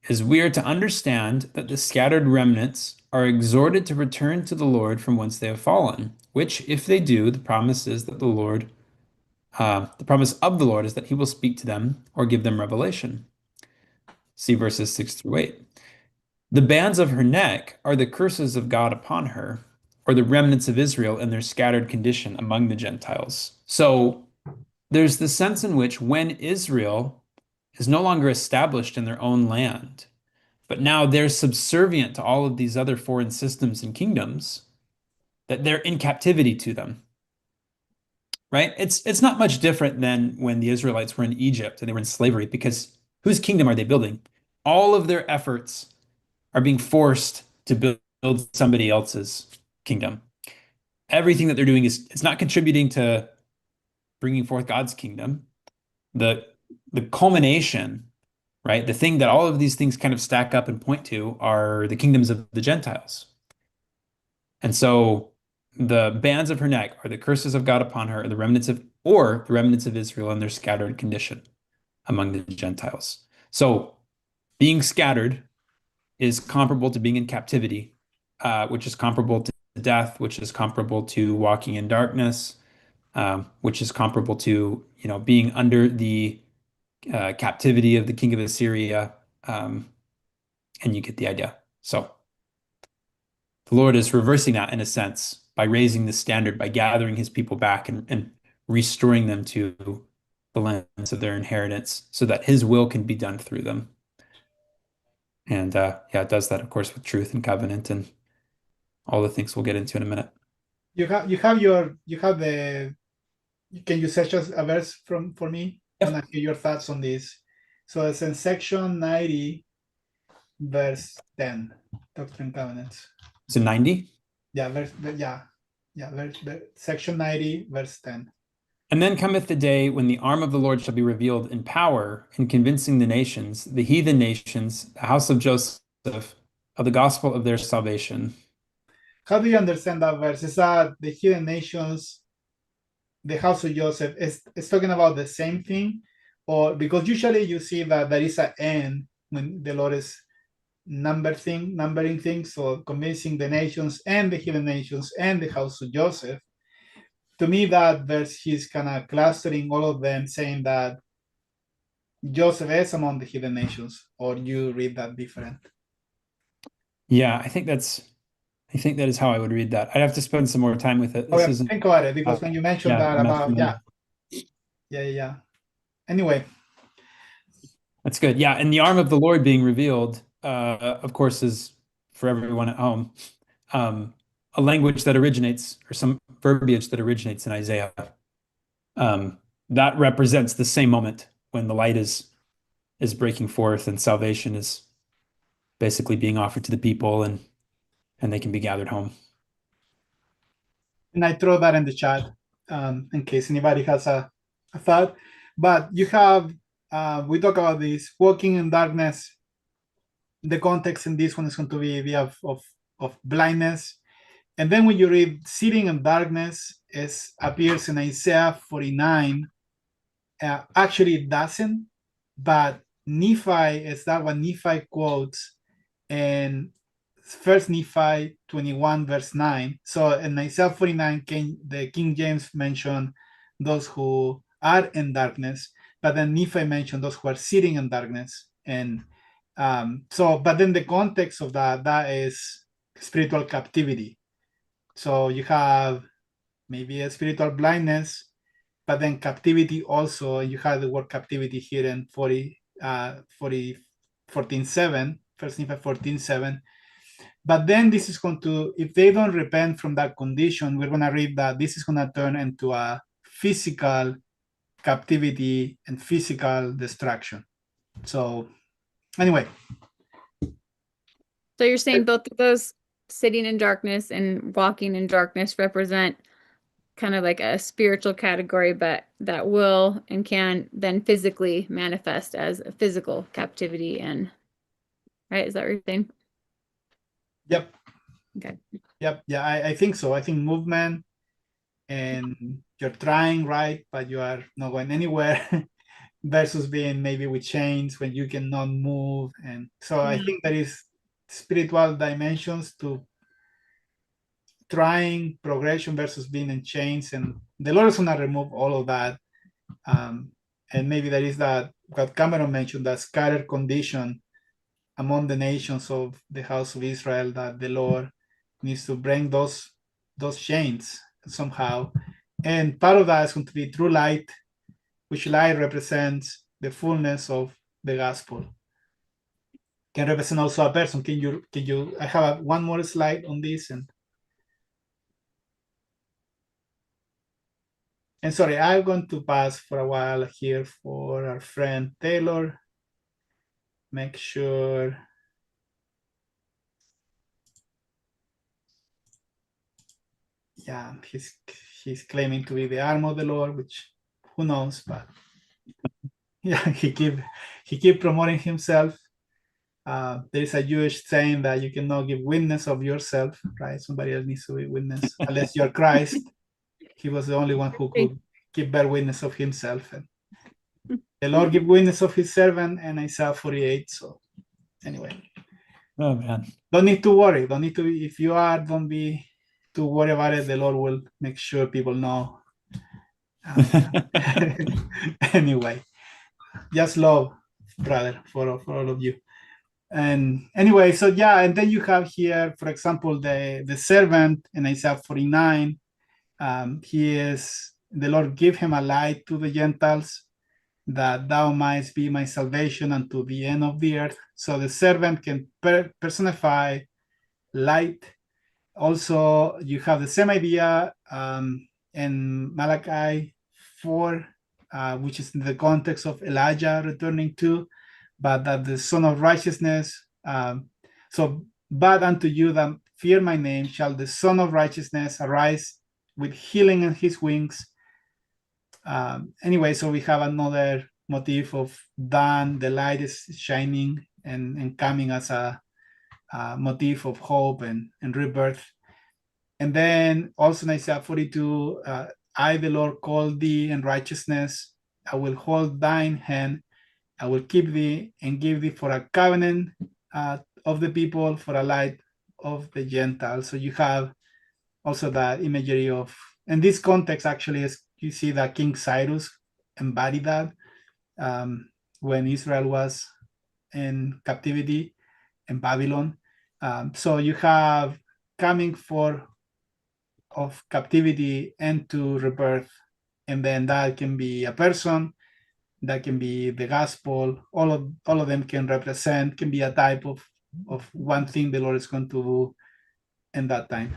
is we are to understand that the scattered remnants are exhorted to return to the Lord from whence they have fallen, which, if they do, the promise of the Lord is that he will speak to them or give them revelation. See verses 6 through 8. The bands of her neck are the curses of God upon her, or the remnants of Israel in their scattered condition among the Gentiles. So there's the sense in which when Israel is no longer established in their own land, but now they're subservient to all of these other foreign systems and kingdoms, that they're in captivity to them. Right? It's not much different than when the Israelites were in Egypt and they were in slavery, because whose kingdom are they building? All of their efforts are being forced to build somebody else's kingdom. Everything that they're doing is it's not contributing to bringing forth God's kingdom. The culmination, right? The thing that all of these things kind of stack up and point to are the kingdoms of the Gentiles. And so the bands of her neck are the curses of God upon her, or the remnants of Israel in their scattered condition among the Gentiles. So being scattered is comparable to being in captivity, which is comparable to death, which is comparable to walking in darkness, which is comparable to, being under the captivity of the king of Assyria. And you get the idea. So the Lord is reversing that in a sense by raising the standard, by gathering his people back and restoring them to the lands of their inheritance so that his will can be done through them. And it does that, of course, with truth and covenant and all the things we'll get into in a minute. Can you search a verse for me? Yep. I want to hear your thoughts on this. So it's in section 90, verse 10, Doctrine and Covenants. It's in 90. Section 90, verse 10. And then cometh the day when the arm of the Lord shall be revealed in power, in convincing the nations, the heathen nations, the house of Joseph, of the gospel of their salvation. How do you understand that verse? Is that the heathen nations, the house of Joseph, is talking about the same thing? Or because usually you see that there is an end when the Lord is numbering things, so convincing the nations and the heathen nations and the house of Joseph. To me, that verse, he's kind of clustering all of them, saying that Joseph is among the heathen nations, or you read that different? Yeah, I think that is how I would read that. I'd have to spend some more time with it. Think about it, because when you mentioned that about, yeah. Anyway. That's good. Yeah, and the arm of the Lord being revealed, of course, is for everyone at home. A language that originates, or some verbiage that originates in Isaiah. That represents the same moment when the light is breaking forth and salvation is basically being offered to the people, and they can be gathered home. And I throw that in the chat in case anybody has a thought. But you have, we talk about this walking in darkness. The context in this one is going to be the idea of blindness. And then when you read sitting in darkness, it appears in Isaiah 49. Actually, it doesn't, but Nephi is that what Nephi quotes in First Nephi 21, verse 9. So in Isaiah 49, the King James mentioned those who are in darkness. But then Nephi mentioned those who are sitting in darkness. And but then the context of that is spiritual captivity. So you have maybe a spiritual blindness, but then captivity also. You have the word captivity here in 14:7, First Nephi 14:7. But then this is going to, if they don't repent from that condition, we're going to read that this is going to turn into a physical captivity and physical destruction. So anyway. So you're saying both of those, sitting in darkness and walking in darkness, represent kind of like a spiritual category, but that will and can then physically manifest as a physical captivity. And right, is that what you're saying? Yep. Okay. Yep. Yeah, I think so. I think movement, and you're trying, right, but you are not going anywhere, versus being maybe with chains when you cannot move. And so I think there is spiritual dimensions to trying progression versus being in chains, and the Lord is going to remove all of that. And maybe there is that, what Cameron mentioned, that scattered condition among the nations of the house of Israel, that the Lord needs to bring those chains somehow. And part of that is going to be through light, which light represents the fullness of the gospel. Can represent also a person. Can you I have one more slide on this, and sorry, I'm going to pass for a while here for our friend Taylor. Make sure. Yeah, he's claiming to be the arm of the Lord, which who knows, but yeah, he keep promoting himself. There is a Jewish saying that you cannot give witness of yourself, right? Somebody else needs to be witness, unless you're Christ. He was the only one who could bear witness of himself. And the Lord give witness of his servant, and Isaiah 48. So anyway. Oh man. Don't need to worry. Don't need to be, if you are, don't be too worried about it. The Lord will make sure people know. Anyway, just love, brother, for all of you. And anyway, so yeah, and then you have here, for example, the servant in Isaiah 49. The Lord give him a light to the Gentiles, that thou mightst be my salvation unto the end of the earth. So the servant can personify light. Also, you have the same idea in Malachi 4, which is in the context of Elijah returning to, but that the Son of Righteousness, but unto you that fear my name shall the Son of Righteousness arise with healing in his wings. Anyway, so we have another motif of dawn, the light is shining and coming as a motif of hope and rebirth. And then also in Isaiah 42, I, the Lord, call thee in righteousness. I will hold thine hand. I will keep thee and give thee for a covenant of the people, for a light of the Gentiles. So you have also that imagery of, in this context, actually, is you see that King Cyrus embodied that when Israel was in captivity in Babylon. So you have coming forth of captivity into rebirth, and then that can be a person, that can be the gospel. All of them can be a type of one thing the Lord is going to do in that time.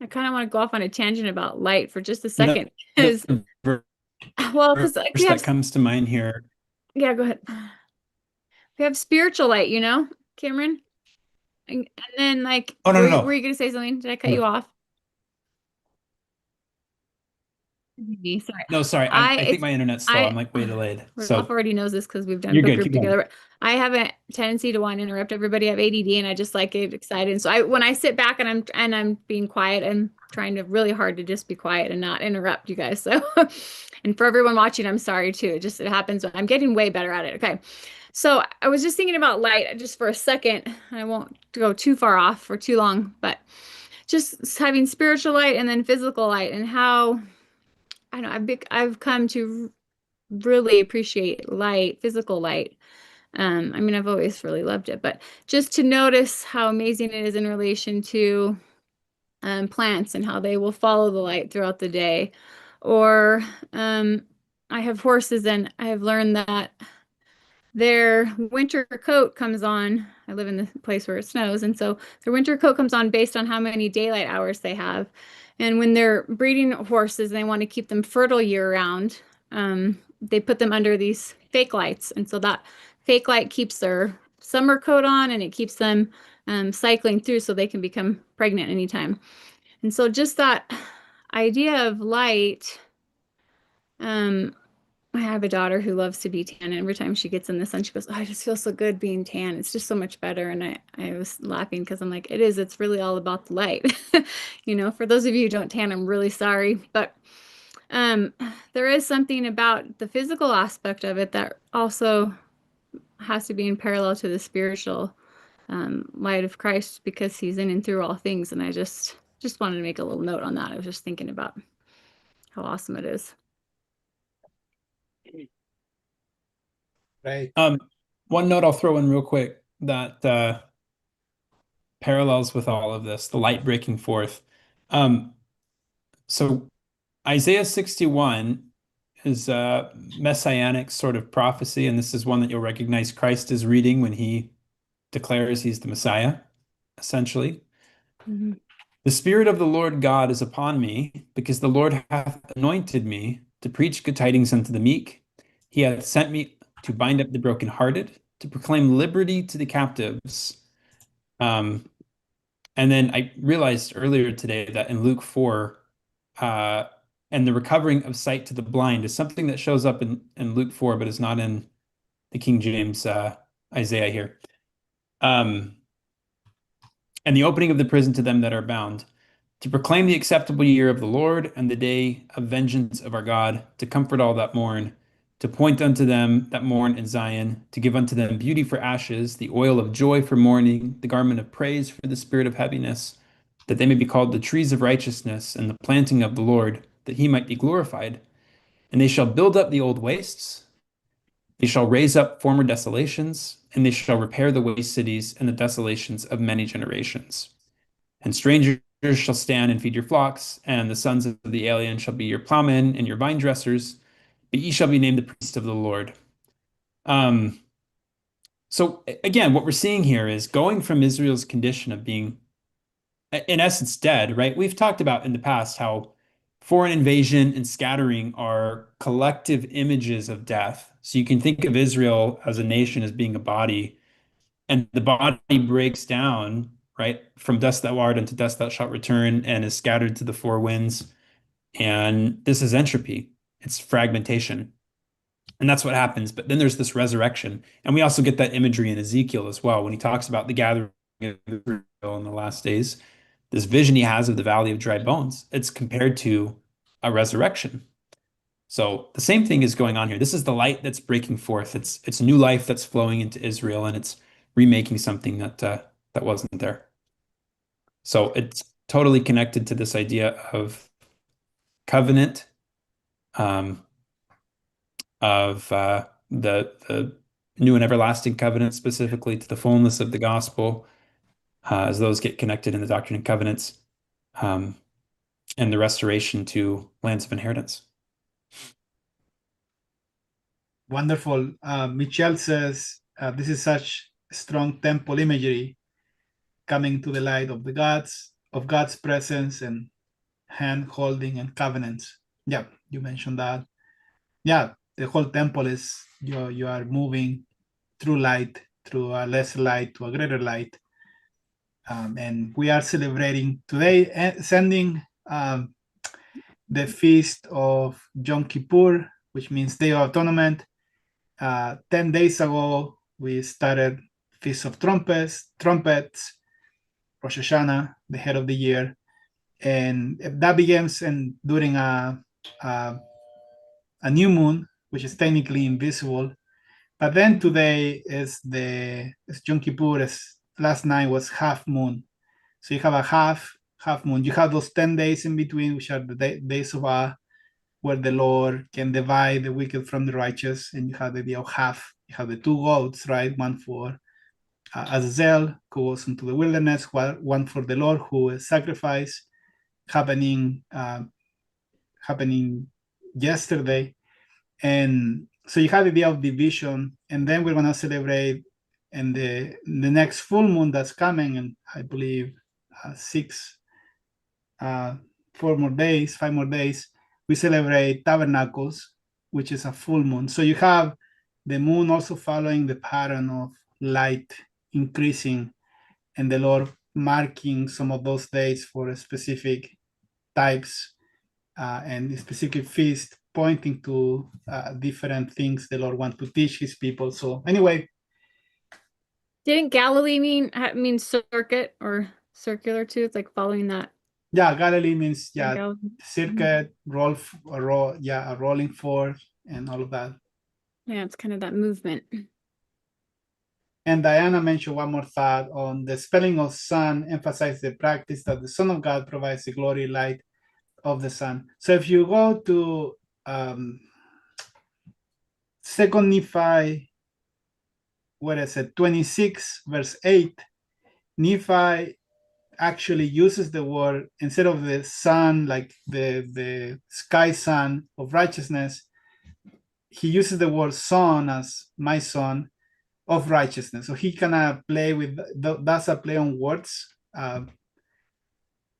I kind of want to go off on a tangent about light for just a second, because that comes to mind here. Yeah, go ahead. We have spiritual light, Cameron, and then like, were you going to say something? Did I cut you off? Sorry. No, sorry. I think my internet's slow. I'm like way delayed. So already knows this because we've done book group together. I have a tendency to want to interrupt everybody. I have ADD and I just like get excited. So when I sit back and I'm being quiet, I'm trying to really hard to just be quiet and not interrupt you guys. So, and for everyone watching, I'm sorry too. It happens. I'm getting way better at it. Okay. So I was just thinking about light just for a second. I won't go too far off for too long, but just having spiritual light and then physical light, and how I don't know, I've come to really appreciate light, physical light. I mean, I've always really loved it, but just to notice how amazing it is in relation to plants and how they will follow the light throughout the day. Or I have horses, and I have learned that their winter coat comes on. I live in the place where it snows, and so their winter coat comes on based on how many daylight hours they have. And when they're breeding horses, they want to keep them fertile year round. They put them under these fake lights, and so that fake light keeps their summer coat on, and it keeps them cycling through so they can become pregnant anytime. And so just that idea of light, I have a daughter who loves to be tan, and every time she gets in the sun, she goes, "Oh, I just feel so good being tan. It's just so much better." And I was laughing because I'm like, it's really all about the light. For those of you who don't tan, I'm really sorry. But there is something about the physical aspect of it that also has to be in parallel to the spiritual light of Christ, because he's in and through all things. And I just wanted to make a little note on that. I was just thinking about how awesome it is. Right. One note I'll throw in real quick that parallels with all of this, the light breaking forth. So Isaiah 61 is a messianic sort of prophecy, and this is one that you'll recognize Christ is reading when he declares he's the Messiah, essentially. Mhm. The Spirit of the Lord God is upon me, because the Lord hath anointed me to preach good tidings unto the meek. He hath sent me to bind up the brokenhearted, to proclaim liberty to the captives. And then I realized earlier today that in Luke 4, and the recovering of sight to the blind is something that shows up in Luke 4, but is not in the King James Isaiah here. And the opening of the prison to them that are bound, to proclaim the acceptable year of the Lord and the day of vengeance of our God, to comfort all that mourn, to point unto them that mourn in Zion, to give unto them beauty for ashes, the oil of joy for mourning, the garment of praise for the spirit of heaviness, that they may be called the trees of righteousness and the planting of the Lord, that he might be glorified. And they shall build up the old wastes, they shall raise up former desolations, and they shall repair the waste cities and the desolations of many generations. And strangers shall stand and feed your flocks, and the sons of the alien shall be your plowmen and your vine dressers, but ye shall be named the priest of the Lord. So again, what we're seeing here is going from Israel's condition of being, in essence, dead, right? We've talked about in the past how foreign invasion and scattering are collective images of death. So you can think of Israel as a nation as being a body, and the body breaks down, right, from dust thou art unto dust thou shalt return, and is scattered to the four winds. And this is entropy, it's fragmentation. And that's what happens. But then there's this resurrection. And we also get that imagery in Ezekiel as well, when he talks about the gathering of Israel in the last days. This vision he has of the valley of dry bones, it's compared to a resurrection. So the same thing is going on here. This is the light that's breaking forth. It's new life that's flowing into Israel, and it's remaking something that wasn't there. So it's totally connected to this idea of covenant, of the new and everlasting covenant, specifically to the fullness of the gospel, as those get connected in the Doctrine and Covenants, and the restoration to lands of inheritance. Wonderful. Michelle says this is such strong temple imagery, coming to the light of God's presence and hand holding and covenants. Yeah, you mentioned that. Yeah, the whole temple is you are moving through light, through a less light to a greater light. And we are celebrating today, sending the feast of Yom Kippur, which means Day of Atonement. 10 days ago, we started Feast of Trumpets, Rosh Hashanah, the head of the year. And that begins during a new moon, which is technically invisible. But then today is Yom Kippur, last night was half moon. So you have a half moon. You have those 10 days in between, which are the days of where the Lord can divide the wicked from the righteous, and you have the idea of half. You have the two goats, right? One for Azazel, who goes into the wilderness, one for the Lord, who is sacrificed, happening yesterday. And so you have the idea of division, and then we're going to celebrate in the next full moon that's coming, and I believe 5 more days, we celebrate Tabernacles, which is a full moon. So you have the moon also following the pattern of light increasing, and the Lord marking some of those days for specific types and specific feast, pointing to different things the Lord wants to teach his people. So anyway. Didn't Galilee mean circuit or circular too? It's like following that. Yeah, Galilee means circuit, Mm-hmm. a rolling forth and all of that. Yeah, it's kind of that movement. And Diana mentioned one more thought on the spelling of sun, emphasize the practice that the Son of God provides the glory light of the sun. So if you go to 2 Nephi, 26 verse 8, Nephi actually uses the word, instead of the sun, like the sky sun of righteousness, he uses the word son as my son of righteousness. So he kind of play with, that's a play on words.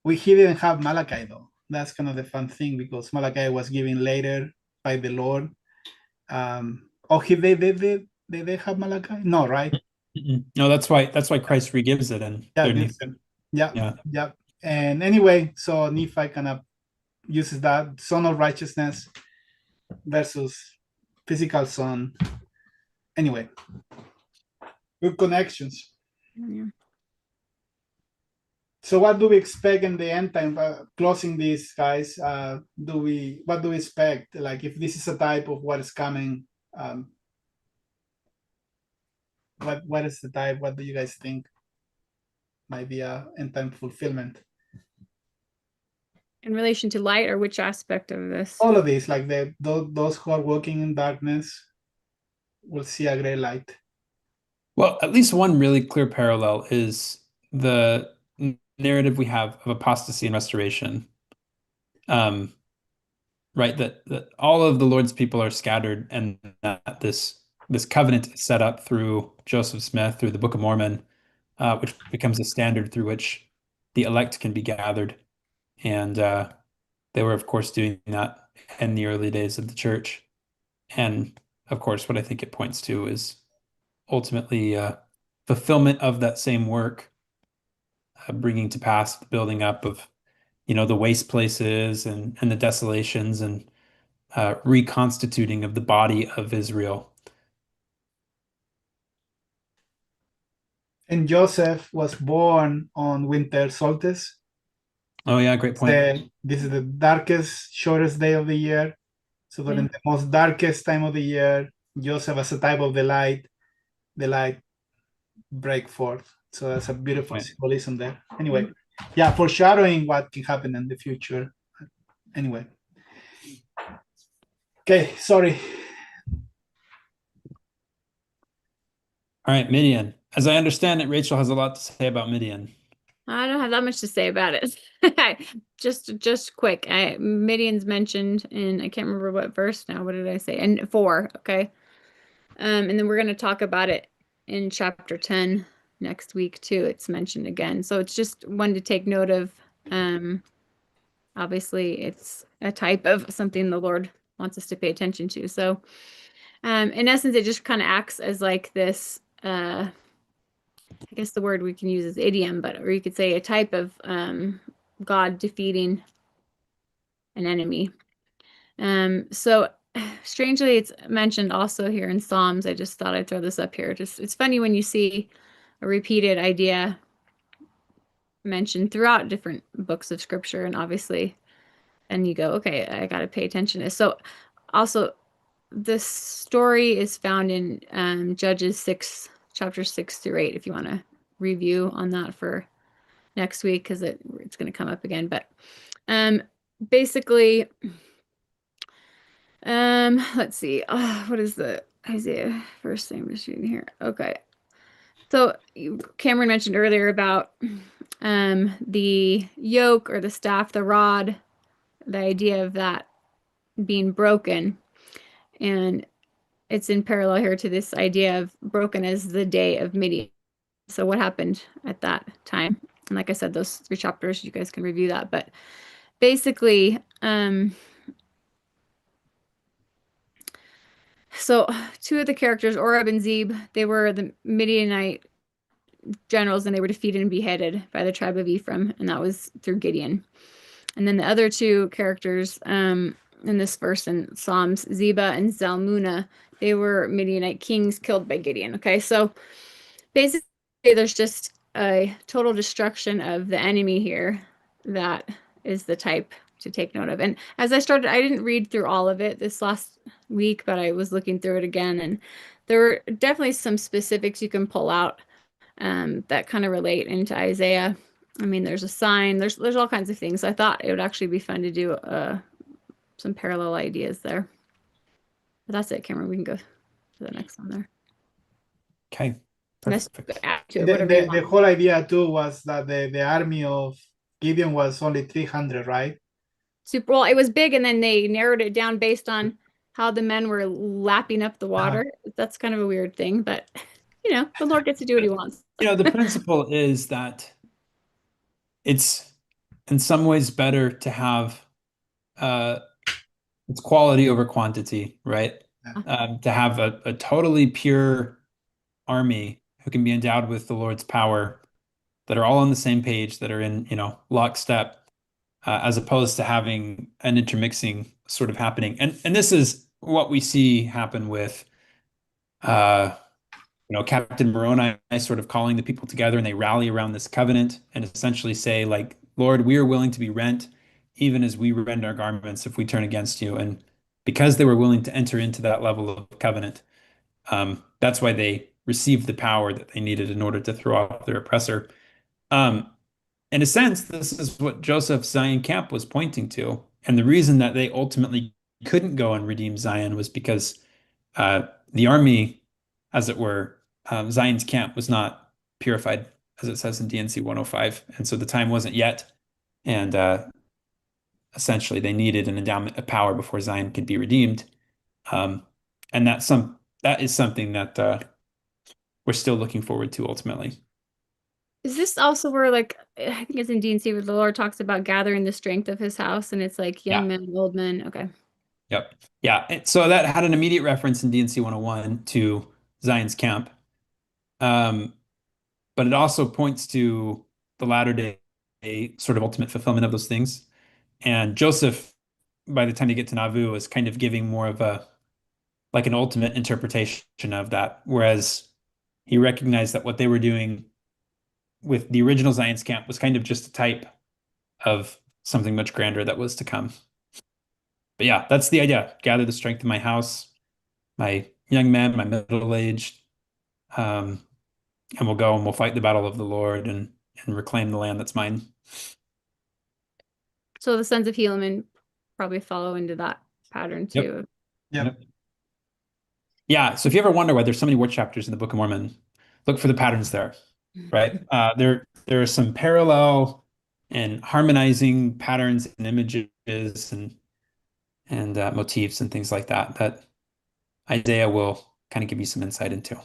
He didn't have Malachi though. That's kind of the fun thing, because Malachi was given later by the Lord. Did they have Malachi? No, right? No, that's why Christ regives it. And yeah. And anyway, so Nephi kind of uses that son of righteousness versus physical son. Anyway, good connections. Yeah. So what do we expect in the end time? Closing this, guys, what do we expect? Like, if this is a type of what is coming, what is the type? What do you guys think might be a end time fulfillment? In relation to light, or which aspect of this? All of these, like those who are walking in darkness will see a great light. Well, at least one really clear parallel is the narrative we have of apostasy and restoration. Right, that all of the Lord's people are scattered, and that this covenant is set up through Joseph Smith, through the Book of Mormon, which becomes a standard through which the elect can be gathered. And they were, of course, doing that in the early days of the church. And of course, what I think it points to is ultimately fulfillment of that same work, bringing to pass the building up of, the waste places and the desolations, and reconstituting of the body of Israel. And Joseph was born on winter solstice. Oh yeah, great point. This is the darkest, shortest day of the year. So during the most darkest time of the year, Joseph, as a type of the light break forth. So that's a beautiful symbolism there. Anyway, foreshadowing what can happen in the future. Anyway. Okay, sorry. All right, Midian. As I understand it, Rachel has a lot to say about Midian. I don't have that much to say about it. just quick. Midian's mentioned in, I can't remember what verse now. What did I say? And 4. Okay. And then we're going to talk about it in chapter 10 next week too. It's mentioned again. So it's just one to take note of. Obviously it's a type of something the Lord wants us to pay attention to. So, in essence, it just kind of acts as like this, I guess the word we can use is idiom, or you could say a type of God defeating an enemy. So strangely, it's mentioned also here in Psalms. I just thought I'd throw this up here. It's funny when you see a repeated idea mentioned throughout different books of scripture, and obviously, and you go, okay, I got to pay attention to this. So also, this story is found in Judges 6, chapter 6 through 8, if you want to review on that for next week, because it it's going to come up again, but basically, let's see. What is the Isaiah first thing I'm just reading here? Okay. So Cameron mentioned earlier about the yoke or the staff, the rod, the idea of that being broken. And it's in parallel here to this idea of broken as the day of Midian. So what happened at that time? And like I said, those 3 chapters, you guys can review that. But basically, so 2 of the characters, Oreb and Zeb, they were the Midianite generals, and they were defeated and beheaded by the tribe of Ephraim, and that was through Gideon. And then the other 2 characters in this verse in Psalms, Zeba and Zalmunna, they were Midianite kings killed by Gideon. Okay, so basically there's just a total destruction of the enemy here. That is the type to take note of. And as I started, I didn't read through all of it this last week, but I was looking through it again, and there were definitely some specifics you can pull out that kind of relate into Isaiah. I mean, there's a sign, there's all kinds of things. I thought it would actually be fun to do some parallel ideas there. But that's it, Cameron. We can go to the next one there. Okay. Unless Perfect. you add to it, The, whatever you the, the want. whole idea too was that the army of Gideon was only 300, right? Super. Well, it was big, and then they narrowed it down based on how the men were lapping up the water. That's kind of a weird thing, but the Lord gets to do what he wants. The principle is that it's in some ways better to have it's quality over quantity, right? To have a totally pure army who can be endowed with the Lord's power, that are all on the same page, that are in, lockstep, as opposed to having an intermixing sort of happening. And this is what we see happen with Captain Moroni sort of calling the people together, and they rally around this covenant and essentially say, like, Lord, we are willing to be rent, even as we rend our garments if we turn against you. And because they were willing to enter into that level of covenant, that's why they received the power that they needed in order to throw off their oppressor. In a sense, this is what Joseph's Zion camp was pointing to. And the reason that they ultimately couldn't go and redeem Zion was because the army, as it were, Zion's camp was not purified, as it says in D&C 105. And so the time wasn't yet. And essentially, they needed an endowment of power before Zion could be redeemed. And that is something that we're still looking forward to ultimately. Is this also where, like, I think it's in D&C where the Lord talks about gathering the strength of his house, and it's like young men, old men. Okay. Yep. Yeah. So that had an immediate reference in D&C 101 to Zion's camp. But it also points to the latter day sort of ultimate fulfillment of those things. And Joseph, by the time you get to Nauvoo, is kind of giving more of an ultimate interpretation of that. Whereas he recognized that what they were doing with the original Zion's camp was kind of just a type of something much grander that was to come. But yeah, that's the idea. Gather the strength of my house, my young men, my middle-aged, and we'll go and we'll fight the battle of the Lord and reclaim the land that's mine. So the sons of Helaman probably follow into that pattern too. Yep. Yeah. So if you ever wonder why there's so many war chapters in the Book of Mormon, look for the patterns there, right? There are some parallel and harmonizing patterns and images and motifs and things like that Isaiah will kind of give you some insight into.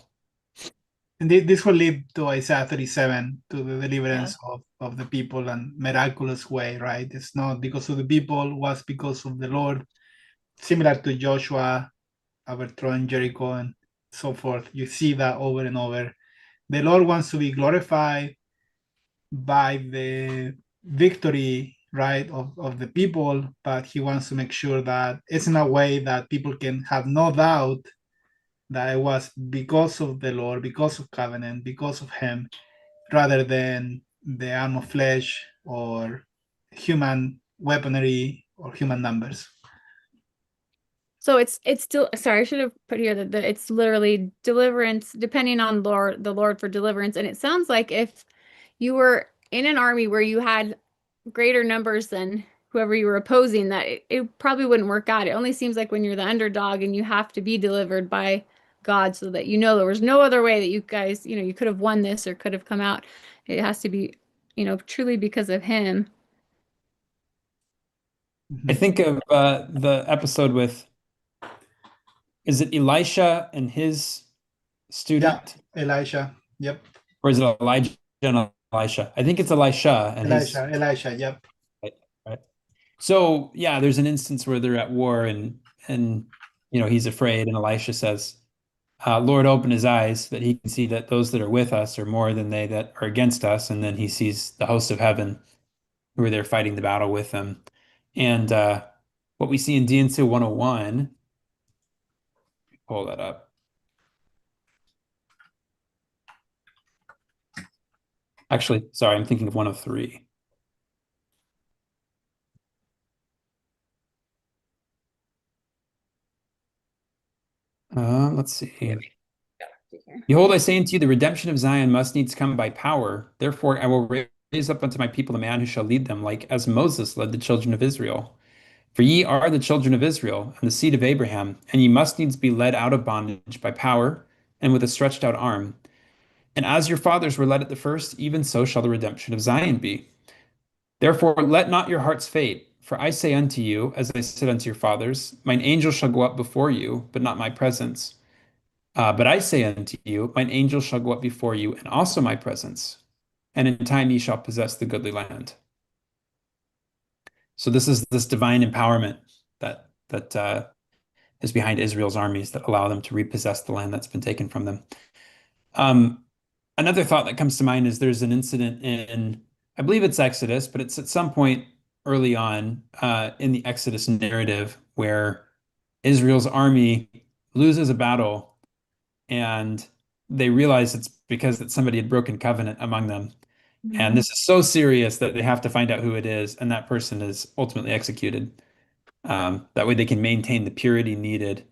And this will lead to Isaiah 37, to the deliverance of the people and miraculous way, right? It's not because of the people, it was because of the Lord. Similar to Joshua overthrowing Jericho and so forth. You see that over and over. The Lord wants to be glorified by the victory, right, of the people, but he wants to make sure that it's in a way that people can have no doubt that it was because of the Lord, because of covenant, because of him, rather than the arm of flesh or human weaponry or human numbers. So it's still, sorry, I should have put here that it's literally deliverance, depending on the Lord for deliverance. And it sounds like if you were in an army where you had greater numbers than whoever you were opposing, that it probably wouldn't work out. It only seems like when you're the underdog and you have to be delivered by God, so that you know there was no other way that you guys, you could have won this or could have come out. It has to be, truly because of him. I think of the episode with, is it Elisha and his student? Yeah, Elisha. Yep. Or is it Elijah and Elisha? I think it's Elisha and Elisha. Yep. right. So yeah, there's an instance where they're at war and he's afraid, and Elisha says, Lord, open his eyes that he can see that those that are with us are more than they that are against us. And then he sees the host of heaven who are there fighting the battle with them. And what we see in D&C 101, pull that up. Actually, sorry, I'm thinking of 103. Let's see. Behold, I say unto you, the redemption of Zion must needs come by power. Therefore, I will raise up unto my people a man who shall lead them, like as Moses led the children of Israel. For ye are the children of Israel, and the seed of Abraham, and ye must needs be led out of bondage by power, and with a stretched out arm. And as your fathers were led at the first, even so shall the redemption of Zion be. Therefore, let not your hearts faint. For I say unto you, as I said unto your fathers, mine angel shall go up before you, but not my presence. But I say unto you, mine angel shall go up before you, and also my presence. And in time ye shall possess the goodly land. So this is this divine empowerment that is behind Israel's armies that allow them to repossess the land that's been taken from them. Another thought that comes to mind is there's an incident in, I believe it's Exodus, but it's at some point early on in the Exodus narrative where Israel's army loses a battle and they realize it's because that somebody had broken covenant among them. And this is so serious that they have to find out who it is, and that person is ultimately executed. That way they can maintain the purity needed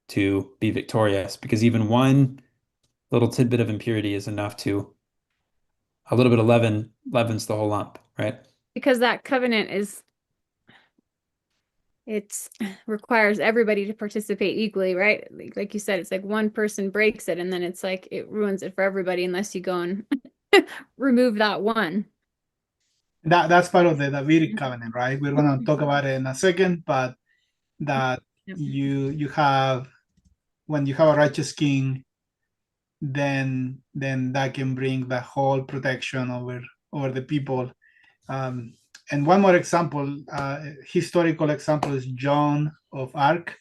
to be victorious, because even one little tidbit of impurity is enough to, a little bit of leaven leavens the whole lump, right? Because that covenant requires everybody to participate equally, right? Like you said, it's like one person breaks it and then it's like it ruins it for everybody unless you go and remove that one. That's part of the Davidic covenant, right? We're gonna talk about it in a second, but that you have, when you have a righteous king, then that can bring the whole protection over the people. And one more example, historical example, is Joan of Arc.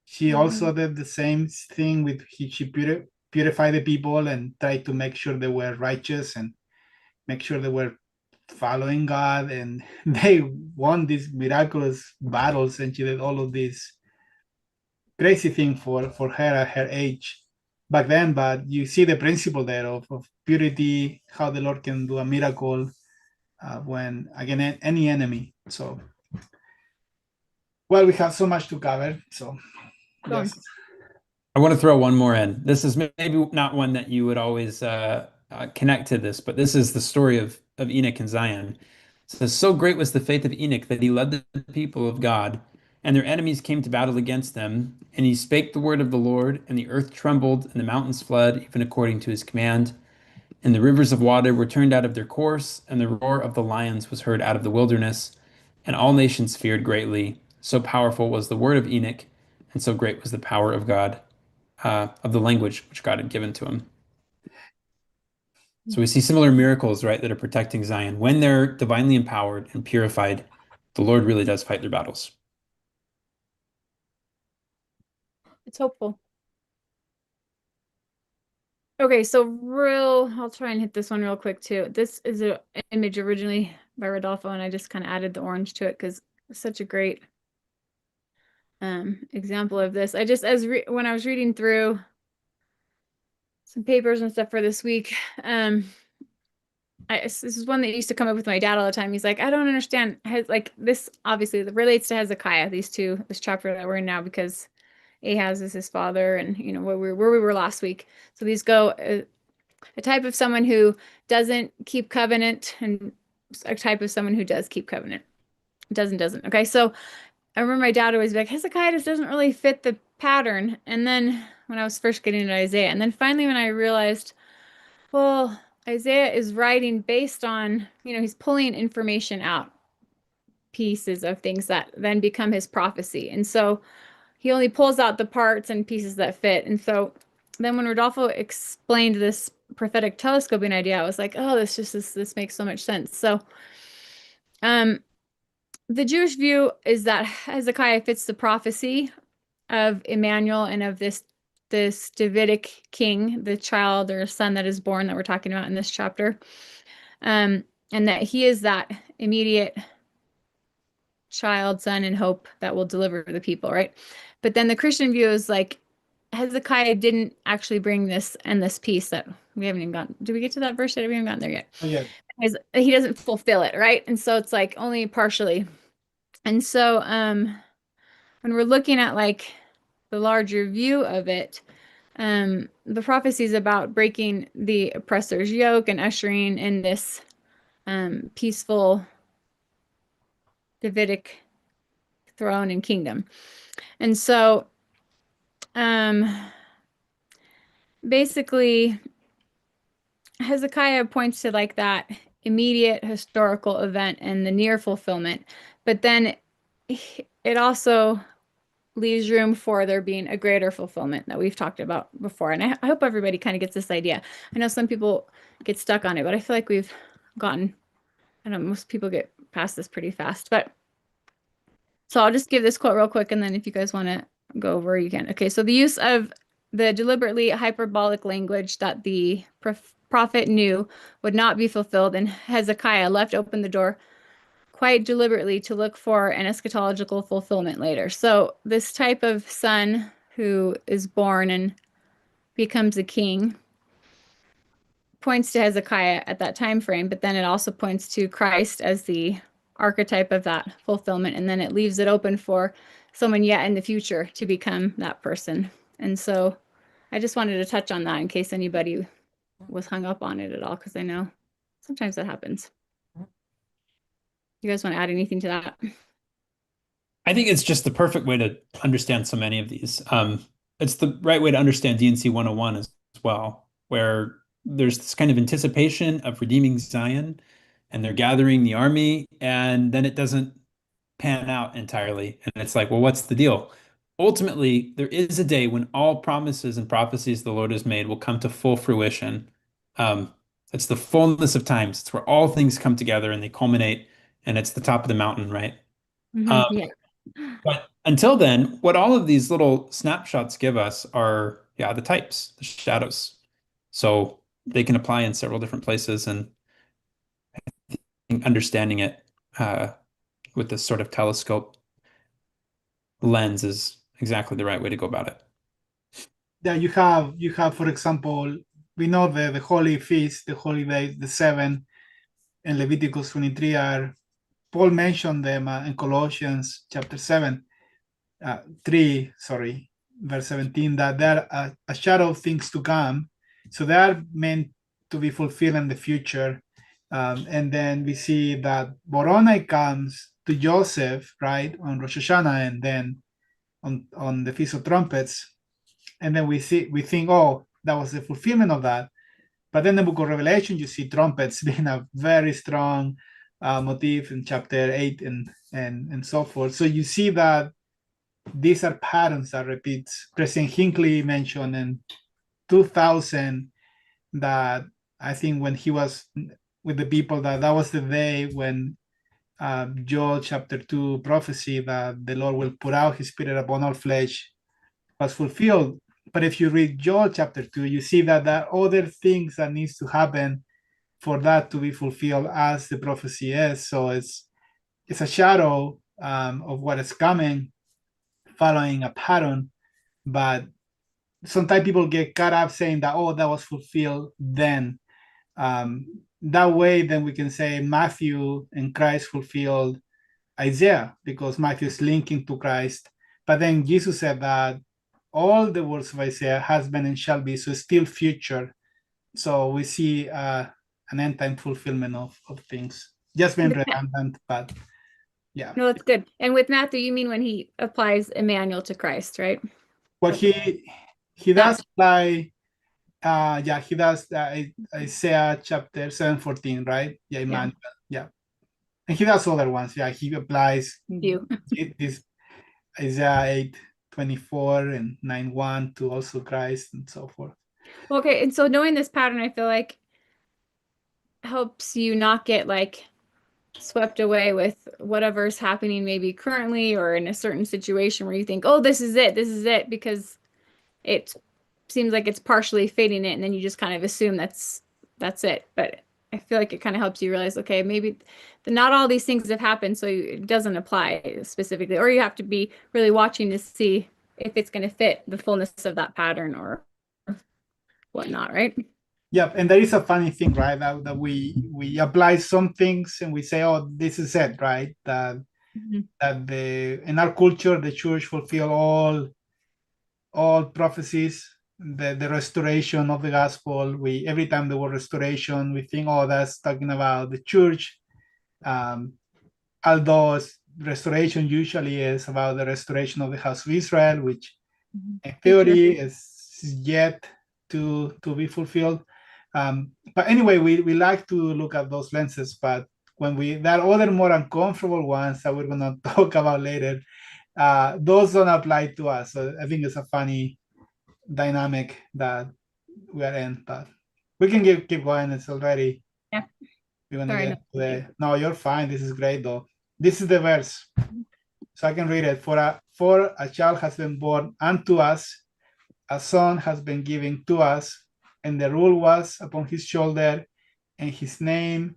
She also did the same thing with she purified the people and tried to make sure they were righteous and make sure they were following God, and they won these miraculous battles, and she did all of these crazy things for her at her age back then. But you see the principle there of purity, how the Lord can do a miracle when against any enemy. So, well, we have so much to cover. So, yes. I want to throw one more in. This is maybe not one that you would always connect to this, but this is the story of Enoch and Zion. It says, so great was the faith of Enoch that he led the people of God, and their enemies came to battle against them. And he spake the word of the Lord, and the earth trembled, and the mountains fled, even according to his command. And the rivers of water were turned out of their course, and the roar of the lions was heard out of the wilderness. And all nations feared greatly. So powerful was the word of Enoch, and so great was the power of God, of the language which God had given to him. So we see similar miracles, right, that are protecting Zion. When they're divinely empowered and purified, the Lord really does fight their battles. It's hopeful. Okay, so I'll try and hit this one real quick too. This is an image originally by Rodolfo, and I just kind of added the orange to it because it's such a great example of this. I just, when I was reading through some papers and stuff for this week, this is one that used to come up with my dad all the time. He's like, I don't understand. Like this obviously relates to Hezekiah, this chapter that we're in now, because Ahaz is his father, and where we were last week. So these go a type of someone who doesn't keep covenant and a type of someone who does keep covenant. Doesn't. Okay, so I remember my dad always be like, Hezekiah just doesn't really fit the pattern. And then when I was first getting into Isaiah, and then finally when I realized, well, Isaiah is writing based on, he's pulling information out, pieces of things that then become his prophecy. And so he only pulls out the parts and pieces that fit. And so then when Rodolfo explained this prophetic telescoping idea, I was like, oh, this makes so much sense. So the Jewish view is that Hezekiah fits the prophecy of Emmanuel and of this Davidic king, the child or son that is born that we're talking about in this chapter. And that he is that immediate child, son, and hope that will deliver the people, right? But then the Christian view is like Hezekiah didn't actually bring this and this piece that we haven't even gotten. Did we get to that verse yet? We haven't gotten there yet. Oh, yeah. He doesn't fulfill it, right? And so it's like only partially. And so when we're looking at like the larger view of it, the prophecy is about breaking the oppressor's yoke and ushering in this peaceful Davidic throne and kingdom. And so basically Hezekiah points to like that immediate historical event and the near fulfillment, but then it also leaves room for there being a greater fulfillment that we've talked about before. And I hope everybody kind of gets this idea. I know some people get stuck on it, but I feel like we've gotten, I don't know, most people get past this pretty fast. But so I'll just give this quote real quick, and then if you guys want to go over, you can. Okay, so the use of the deliberately hyperbolic language that the prophet knew would not be fulfilled, and Hezekiah left open the door quite deliberately to look for an eschatological fulfillment later. So this type of son who is born and becomes a king points to Hezekiah at that time frame, but then it also points to Christ as the archetype of that fulfillment, and then it leaves it open for someone yet in the future to become that person. And so I just wanted to touch on that in case anybody was hung up on it at all, because I know sometimes that happens. You guys want to add anything to that? I think it's just the perfect way to understand so many of these. It's the right way to understand D&C 101 as well, where there's this kind of anticipation of redeeming Zion, and they're gathering the army, and then it doesn't pan out entirely. And it's like, well, what's the deal? Ultimately, there is a day when all promises and prophecies the Lord has made will come to full fruition. It's the fullness of times. It's where all things come together and they culminate, and it's the top of the mountain, right? Yeah. But until then, what all of these little snapshots give us are, yeah, the types, the shadows. So they can apply in several different places, and I think understanding it with this sort of telescope lens is exactly the right way to go about it. Yeah, you have, for example, we know the holy feast, the holy days, the 7 in Leviticus 23 are, Paul mentioned them in Colossians chapter 3, verse 17, that they're a shadow of things to come. So they are meant to be fulfilled in the future. And then we see that Moroni comes to Joseph, right, on Rosh Hashanah, and then on the Feast of Trumpets. And then we think, oh, that was the fulfillment of that. But then the book of Revelation, you see trumpets being a very strong motif in chapter 8 and so forth. So you see that these are patterns that repeats. President Hinckley mentioned in 2000 that I think when he was with the people, that was the day when Joel chapter 2 prophecy that the Lord will pour out his spirit upon all flesh was fulfilled. But if you read Joel chapter 2, you see that there are other things that needs to happen for that to be fulfilled as the prophecy is. So it's a shadow of what is coming, following a pattern. But sometimes people get caught up saying that, oh, that was fulfilled then. That way, then we can say Matthew and Christ fulfilled Isaiah, because Matthew is linking to Christ. But then Jesus said that all the words of Isaiah has been and shall be, so still future. So we see an end time fulfillment of things. just being With Ma- redundant, but yeah. No, that's good. And with Matthew, you mean when he applies Emmanuel to Christ, right? Well, he does Not apply. Yeah, he does. Isaiah chapter 7:14, right? Yeah, Emmanuel. Yeah, and he does other ones. Yeah, he applies you. this Isaiah 8:24 and 9:1 to also Christ and so forth. Okay, and so knowing this pattern, I feel like helps you not get like swept away with whatever's happening maybe currently or in a certain situation where you think, oh, this is it, because it seems like it's partially fading it, and then you just kind of assume that's it. But I feel like it kind of helps you realize, okay, maybe not all these things have happened, so it doesn't apply specifically, or you have to be really watching to see if it's going to fit the fullness of that pattern or whatnot, right? Yeah, and there is a funny thing, right? That we apply some things and we say, oh, this is it, right? That the in our culture the church fulfill all prophecies, the restoration of the gospel. We every time the word restoration, we think, oh, that's talking about the church. Although restoration usually is about the restoration of the house of Israel, which in theory is yet to be fulfilled. But anyway, we like to look at those lenses, but when there are other more uncomfortable ones that we're going to talk about later, those don't apply to us. So I think it's a funny dynamic that we are in, but we can keep going. It's already, Yeah. we're going to Sorry, get to the, no, you're fine. This is great though. This is the verse. So I can read it. For a child has been born unto us, a son has been given to us, and the rule was upon his shoulder, and his name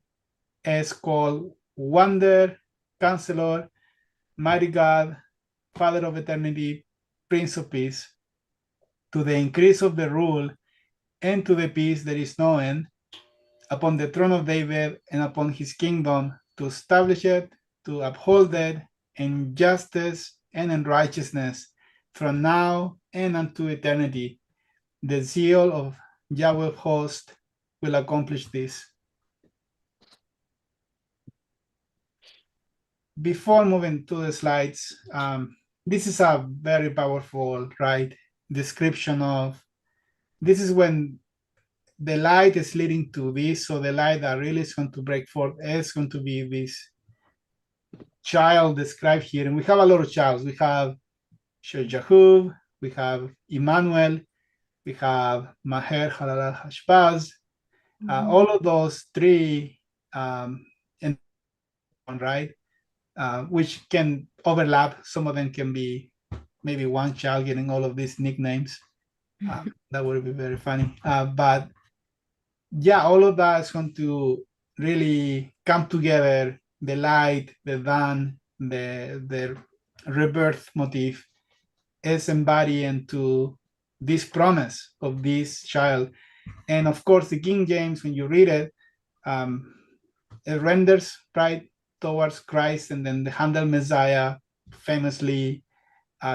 is called Wonder, Counselor, Mighty God, Father of Eternity, Prince of Peace. To the increase of the rule and to the peace there is no end, upon the throne of David and upon his kingdom, to establish it, to uphold it in justice and in righteousness from now and unto eternity. The zeal of Yahweh of hosts will accomplish this. Before moving to the slides, this is a very powerful, right, description of, this is when the light is leading to this. So the light that really is going to break forth is going to be this child described here. And we have a lot of childs. We have Shejahub, we have Emmanuel, we have Maher Halal Hashbaz. All of those three, and right, which can overlap. Some of them can be maybe one child getting all of these nicknames. That would be very funny. But yeah, all of that is going to really come together. The light, the dawn, the rebirth motif is embodied into this promise of this child. And of course, the King James, when you read it, it renders right towards Christ, and then the Handel Messiah famously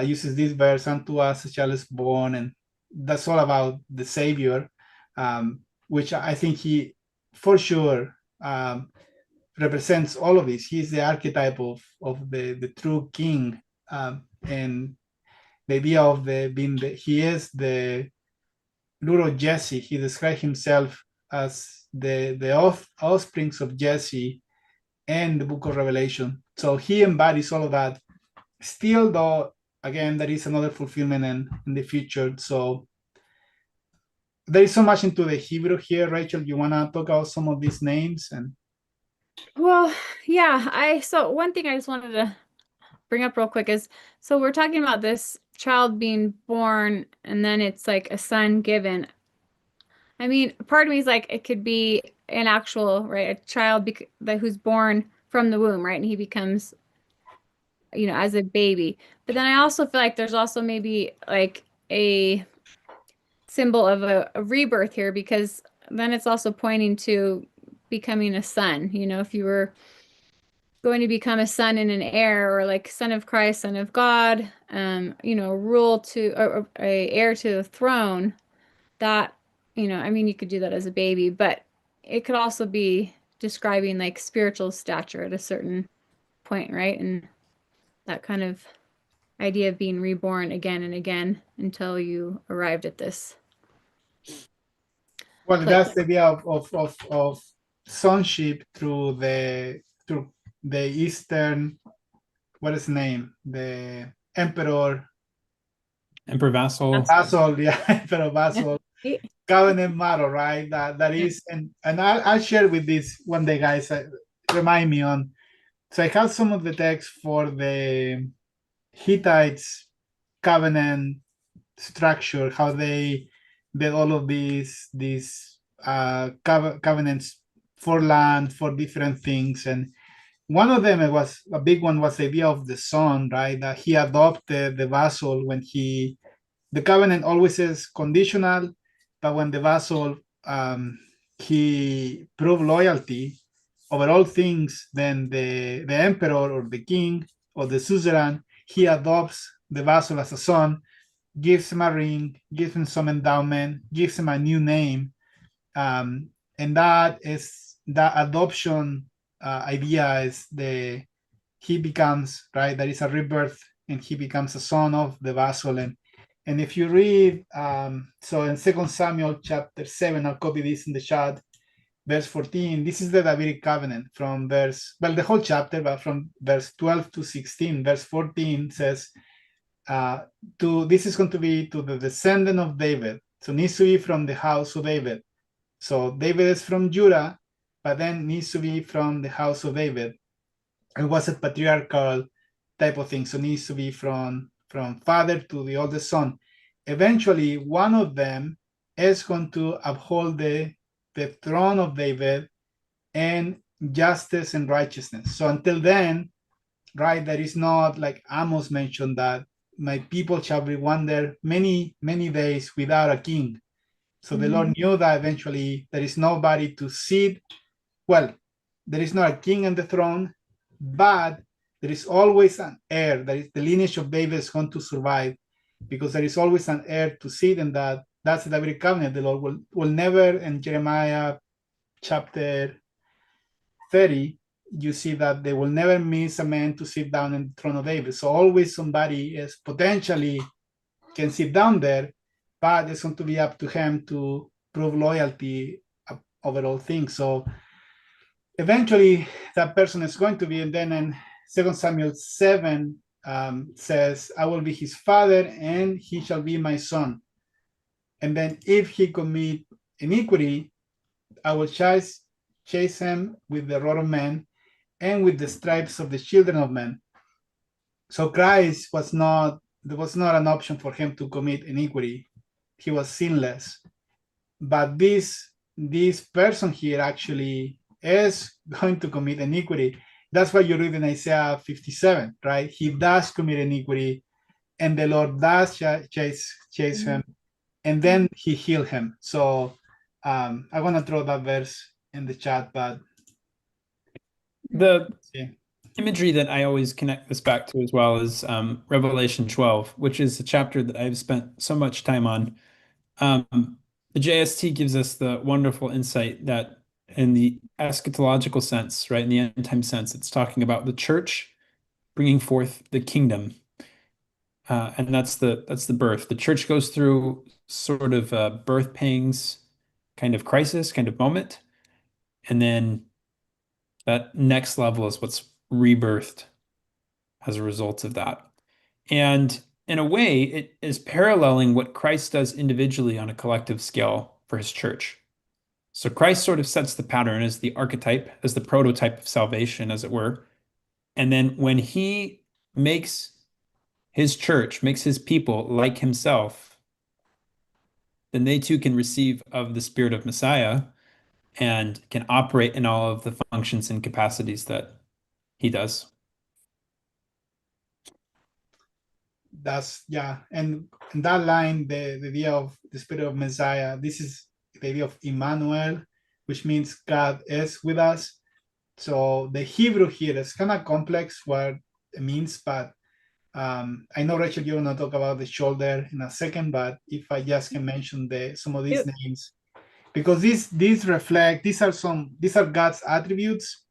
uses this verse, unto us a child is born, and that's all about the Savior, which I think he for sure represents all of this. He's the archetype of the true king, and the idea of he is the little Jesse. He described himself as the offsprings of Jesse and the book of Revelation. So he embodies all of that. Still, though, again, there is another fulfillment in the future. So there is so much into the Hebrew here. Rachel, you want to talk about some of these names? And Well, yeah, so one thing I just wanted to bring up real quick is, so we're talking about this child being born and then it's like a son given. I mean, part of me is like, it could be an actual, right, a child who's born from the womb, right? And he becomes, as a baby. But then I also feel like there's also maybe like a symbol of a rebirth here, because then it's also pointing to becoming a son. If you were going to become a son and an heir, or like son of Christ, son of God, rule to, or a heir to the throne, that, I mean, you could do that as a baby, but it could also be describing like spiritual stature at a certain point, right? And that kind of idea of being reborn again and again until you arrived at this. Well, place. that's the idea of sonship through the Eastern, what is the name? The Emperor Vassal. Vassal, yeah, Emperor Vassal Yeah. covenant model, right? That is, and I'll share with this one day, guys. Remind me on. So I have some of the text for the Hittites covenant structure, how they did all of these covenants for land, for different things, and one of them, it was a big one, was the idea of the son, right? That he adopted the vassal when the covenant always is conditional, but when the vassal he proved loyalty over all things, then the emperor or the king or the suzerain, he adopts the vassal as a son, gives him a ring, gives him some endowment, gives him a new name, and that adoption idea is he becomes, right, there is a rebirth and he becomes a son of the vassal. And if you read, so in 2 Samuel chapter 7, I'll copy this in the chat, verse 14, this is the Davidic covenant from the whole chapter, but from verse 12 to 16. Verse 14 says, this is going to be to the descendant of David. So needs to be from the house of David. So David is from Judah, but then needs to be from the house of David. It was a patriarchal type of thing. So needs to be from father to the oldest son. Eventually, one of them is going to uphold the throne of David and justice and righteousness. So until then, right, there is not, like Amos mentioned, that my people shall be wander many, many days without a king. So the Lord knew that eventually there is nobody to sit. Well, there is not a king on the throne, but there is always an heir. That is, the lineage of David is going to survive because there is always an heir to sit, and that's the Davidic covenant. The Lord will never, in Jeremiah chapter 30, you see that they will never miss a man to sit down in the throne of David. So always somebody is potentially can sit down there, but it's going to be up to him to prove loyalty over all things. So eventually that person is going to be, and then in 2 Samuel 7 says, I will be his father and he shall be my son. And then if he commit iniquity, I will chase him with the rod of men and with the stripes of the children of men. So Christ was not an option for him to commit iniquity. He was sinless. But this person here actually is going to commit iniquity. That's why you read in Isaiah 57, right? He does commit iniquity, and the Lord does chase him, and then he healed him. So I'm going to throw that verse in the chat, but the yeah. imagery that I always connect this back to as well is Revelation 12, which is a chapter that I've spent so much time on. The JST gives us the wonderful insight that in the eschatological sense, right, in the end time sense, it's talking about the church bringing forth the kingdom. And that's the birth. The church goes through sort of birth pangs, kind of crisis, kind of moment. And then that next level is what's rebirthed as a result of that. And in a way, it is paralleling what Christ does individually on a collective scale for his church. So Christ sort of sets the pattern as the archetype, as the prototype of salvation, as it were. And then when he makes his church, makes his people like himself, then they too can receive of the spirit of Messiah and can operate in all of the functions and capacities that he does. That's, yeah. And in that line, the idea of the spirit of Messiah, this is the idea of Emmanuel, which means God is with us. So the Hebrew here is kind of complex what it means, but I know, Rachel, you're going to talk about the shoulder in a second, but if I just can mention some of these names. because these are God's attributes,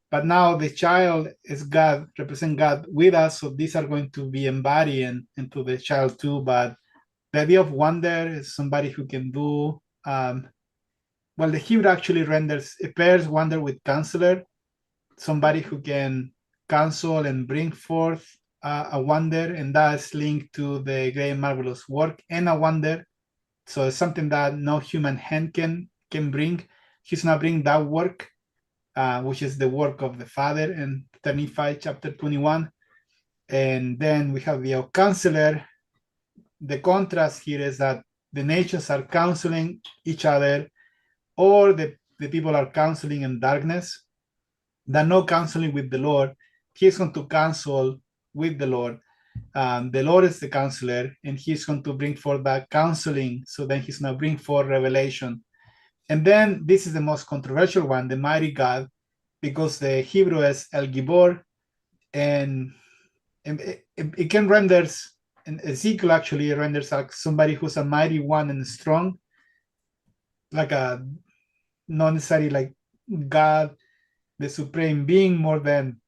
but now the child is God, represent God with us, so these are going to be embodied into the child too. But the idea of wonder is somebody who can do well, the Hebrew actually it pairs wonder with counselor, somebody who can counsel and bring forth a wonder, and that's linked to the great and marvelous work and a wonder. So it's something that no human hand can bring. He's not bring that work, which is the work of the Father in 35 chapter 21. And then we have the counselor. The contrast here is that the nations are counseling each other, or the people are counseling in darkness. They're not counseling with the Lord. He's going to counsel with the Lord. The Lord is the counselor, and he's going to bring forth that counseling. So then he's going to bring forth revelation. And then this is the most controversial one, the mighty God, because the Hebrew is El Gibor, and it can renders, and Ezekiel actually renders like somebody who's a mighty one and strong, like a not necessarily like God, the supreme being, more than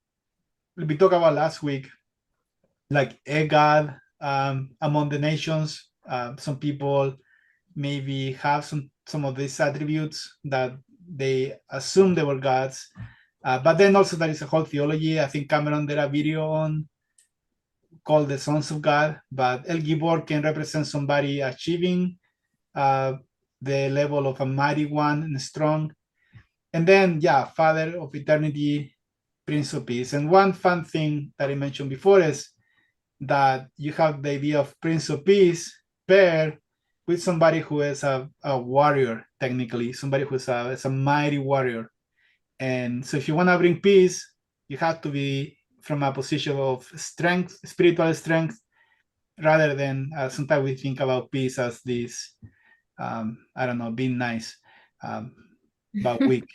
we talked about last week, like a God among the nations. Some people maybe have some of these attributes that they assume they were gods. But then also there is a whole theology. I think Cameron did a video on called the Sons of God. But El Gibor can represent somebody achieving the level of a mighty one and strong. And then, yeah, Father of Eternity, Prince of Peace. And one fun thing that I mentioned before is that you have the idea of Prince of Peace paired with somebody who is a warrior, technically, somebody who is a mighty warrior. And so if you want to bring peace, you have to be from a position of strength, spiritual strength, rather than sometimes we think about peace as this, I don't know, being nice, but weak.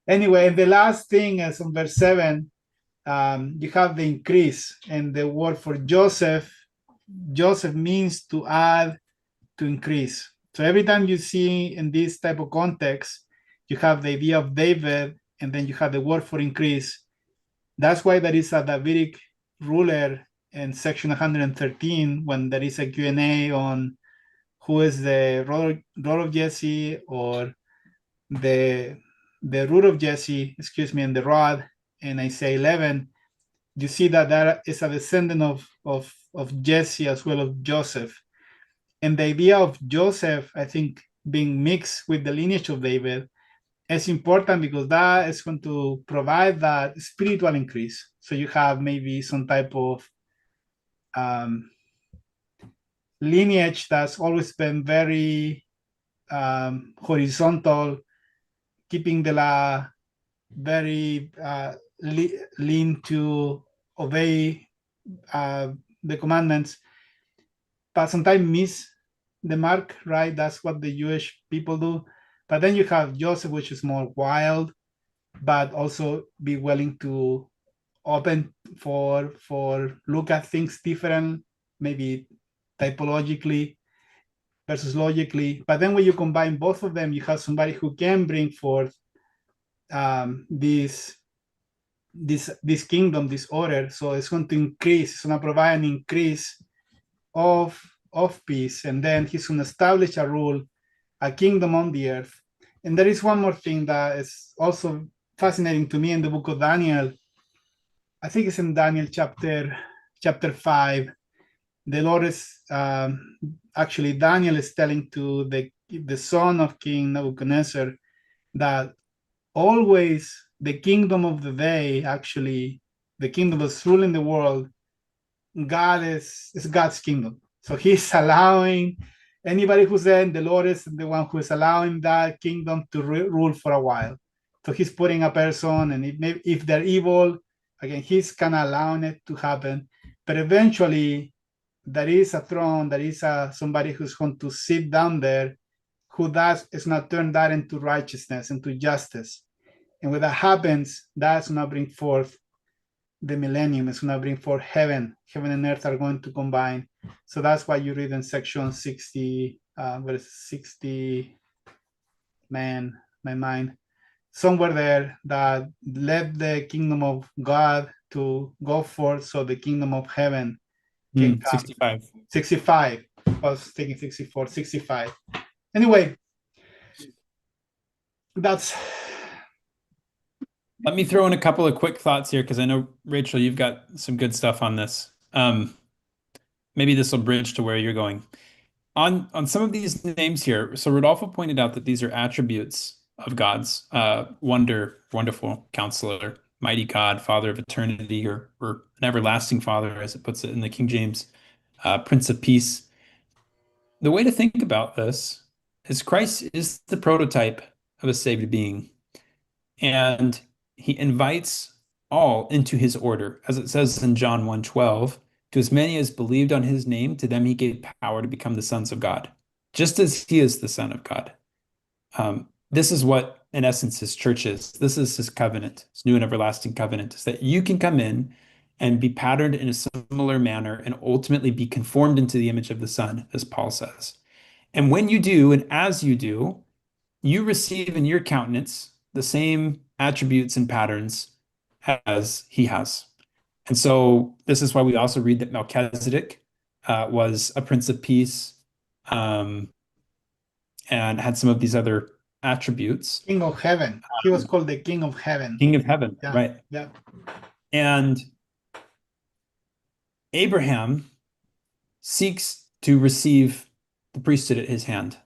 Anyway, the last thing is on verse 7, you have the increase, and the word for Joseph means to add, to increase. So every time you see in this type of context, you have the idea of David, and then you have the word for increase. That's why there is a Davidic ruler in section 113 when there is a Q&A on who is the rod of Jesse, or the root of Jesse, and the rod in Isaiah 11. You see that is a descendant of Jesse as well as Joseph. And the idea of Joseph, I think, being mixed with the lineage of David is important because that is going to provide that spiritual increase. So you have maybe some type of lineage that's always been very horizontal, keeping the law very lean to obey the commandments, but sometimes miss the mark, right? That's what the Jewish people do. But then you have Joseph, which is more wild, but also be willing to open for look at things different, maybe typologically versus logically. But then when you combine both of them, you have somebody who can bring forth this kingdom, this order. So it's going to increase, it's going to provide an increase of peace, and then he's going to establish a rule, a kingdom on the earth. And there is one more thing that is also fascinating to me in the book of Daniel. I think it's in Daniel chapter 5. The Lord is actually, Daniel is telling to the son of King Nebuchadnezzar that always the kingdom of the day, actually, the kingdom that's ruling the world, God is God's kingdom. So he's allowing anybody who's in, the Lord is the one who is allowing that kingdom to rule for a while. So he's putting a person, and if they're evil, again, he's kind of allowing it to happen. But eventually, there is a throne, there is somebody who's going to sit down there, who is not turn that into righteousness, into justice. And when that happens, that's going to bring forth the millennium. It's going to bring forth heaven. Heaven and earth are going to combine. So that's why you read in section 60, verse 60, man, my mind, somewhere there, that let the kingdom of God to go forth so the kingdom of heaven can come. 65. 65. I was thinking 64, 65. Anyway, that's Let me throw in a couple of quick thoughts here because I know, Rachel, you've got some good stuff on this. Maybe this will bridge to where you're going. On some of these names here, so Rodolfo pointed out that these are attributes of God's wonderful counselor, mighty God, Father of eternity, or an everlasting Father, as it puts it in the King James, Prince of Peace. The way to think about this is Christ is the prototype of a saved being, and he invites all into his order, as it says in John 1:12. To as many as believed on his name, to them he gave power to become the sons of God, just as he is the Son of God. This is what, in essence, his church is. This is his covenant, his new and everlasting covenant, is that you can come in and be patterned in a similar manner and ultimately be conformed into the image of the Son, as Paul says. And when you do, and as you do, you receive in your countenance the same attributes and patterns as he has. And so this is why we also read that Melchizedek was a prince of peace, and had some of these other attributes. King of heaven. He was called the King of heaven. King of heaven, Yeah, right? yeah. And Abraham seeks to receive the priesthood at his hand.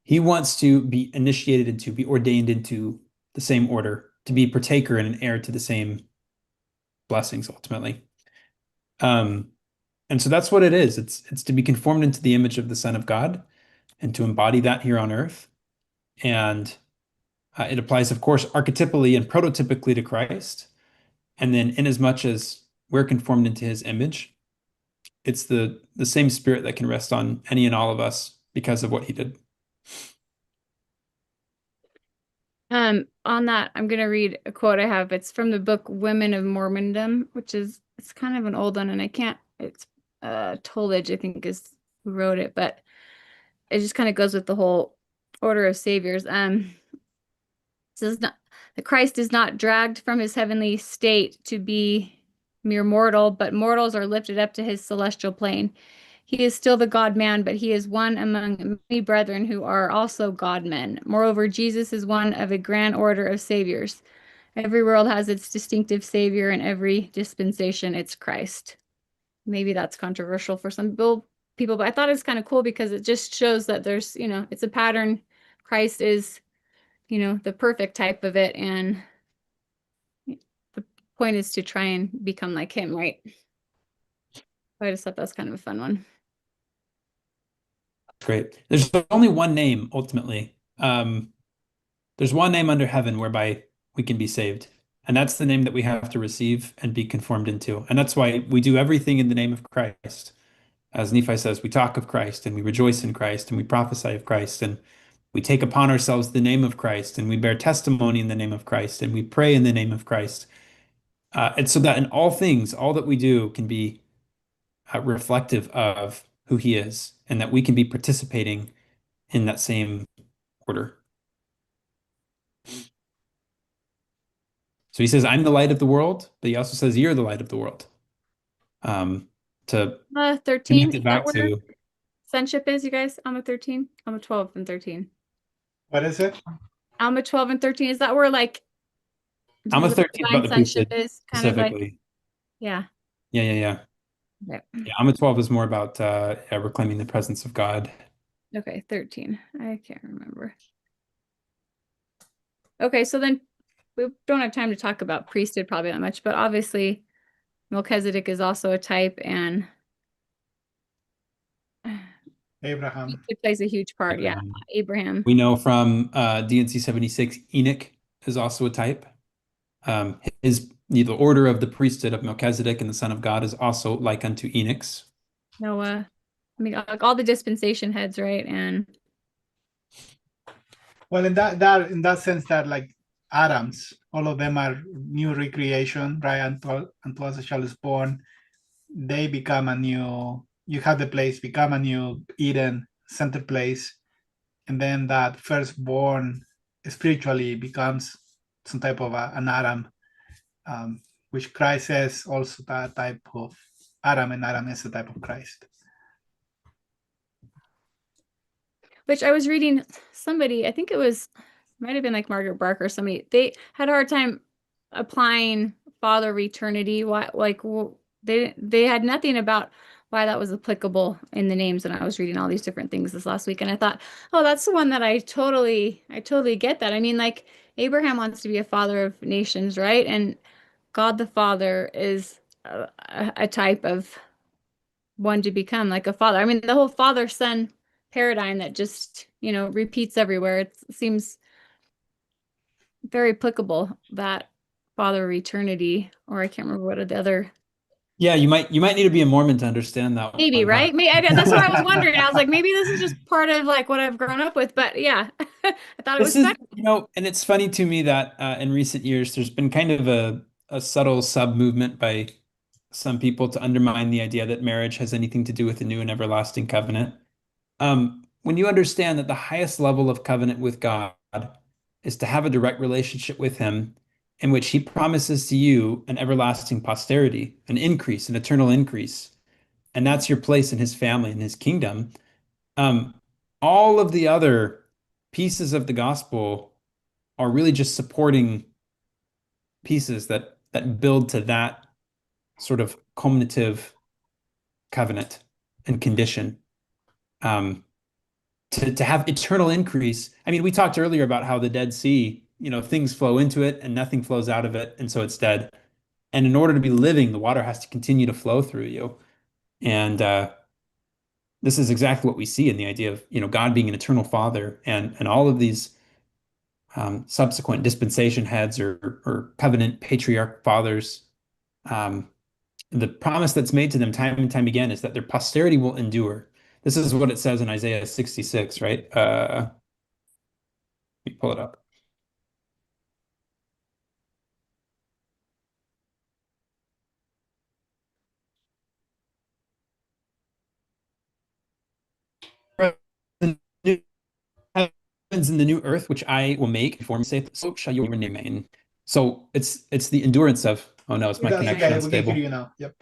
He wants to be initiated into, be ordained into the same order, to be partaker and an heir to the same blessings ultimately. And so that's what it is. It's to be conformed into the image of the Son of God and to embody that here on earth. And it applies, of course, archetypally and prototypically to Christ. And then inasmuch as we're conformed into his image, it's the same spirit that can rest on any and all of us because of what he did. On that, I'm gonna read a quote I have. It's from the book Women of Mormondom, which is, it's kind of an old one, and I can't, it's Toledge, I think, is who wrote it, but it just kind of goes with the whole order of saviors. It says not that Christ is not dragged from his heavenly state to be mere mortal, but mortals are lifted up to his celestial plane. He is still the God-man, but he is one among many brethren who are also God-men. Moreover, Jesus is one of a grand order of saviors. Every world has its distinctive savior, and every dispensation its Christ. Maybe that's controversial for some people, but I thought it's kind of cool because it just shows that there's, it's a pattern. Christ is, the perfect type of it, and the point is to try and become like him, right? I just thought that was kind of a fun one. Great. There's only one name ultimately. There's one name under heaven whereby we can be saved. And that's the name that we have to receive and be conformed into. And that's why we do everything in the name of Christ. As Nephi says, we talk of Christ and we rejoice in Christ and we prophesy of Christ and we take upon ourselves the name of Christ and we bear testimony in the name of Christ and we pray in the name of Christ. And so that in all things, all that we do can be reflective of who he is and that we can be participating in that same order. So he says, I'm the light of the world, but he also says, you're the light of the world. To 13, connect is it back that where to, sonship is, you guys? Alma 13? Alma 12 and 13. What is it? Alma 12 and 13, is that where like Alma 13 about the sonship priesthood is kind of like, specifically. yeah. Yeah. Okay. Yeah, Alma 12 is more about reclaiming the presence of God. Okay, 13. I can't remember. Okay, so then we don't have time to talk about priesthood probably that much, but obviously Melchizedek is also a type, and Abraham. it plays a huge part. Yeah, Abraham. We know from DNC 76, Enoch is also a type. The order of the priesthood of Melchizedek and the Son of God is also like unto Enoch's. Noah. I mean, like all the dispensation heads, right? And Well, in that sense, that like Adams, all of them are new recreation, right? Unto us a child is born. They become a new. You have the place become a new Eden center place, and then that firstborn spiritually becomes some type of an Adam, which Christ is also that type of Adam, and Adam is a type of Christ. Which I was reading somebody, I think it was, might have been like Margaret Barker or somebody, they had a hard time applying father of eternity. Why, like, they had nothing about why that was applicable in the names. And I was reading all these different things this last week, and I thought, oh, that's the one that I totally get that. I mean, like, Abraham wants to be a father of nations, right? And God the Father is a type of one to become like a father. I mean, the whole father-son paradigm that just, repeats everywhere. It seems very applicable, that father of eternity, or I can't remember what the other. Yeah, you might need to be a Mormon to understand that Maybe, one, huh? right? Maybe, that's what I was wondering. I was like, maybe this is just part of like what I've grown up with, but yeah, I thought it was This is, special. and it's funny to me that in recent years, there's been kind of a subtle sub-movement by some people to undermine the idea that marriage has anything to do with the new and everlasting covenant. When you understand that the highest level of covenant with God is to have a direct relationship with Him, in which He promises to you an everlasting posterity, an increase, an eternal increase, and that's your place in His family, in His kingdom. All of the other pieces of the gospel are really just supporting pieces that build to that sort of culminative covenant and condition. To have eternal increase. I mean, we talked earlier about how the Dead Sea, things flow into it and nothing flows out of it, and so it's dead. And in order to be living, the water has to continue to flow through you. And this is exactly what we see in the idea of, God being an eternal father, and all of these subsequent dispensation heads or covenant patriarch fathers. The promise that's made to them time and time again is that their posterity will endure. This is what it says in Isaiah 66, right? Let me pull it up. The new heavens and the new earth, which I will make, before me saith, so shall your name remain. So it's the endurance of. Oh no, it's my That's connection okay. We unstable. can hear you now. Yep.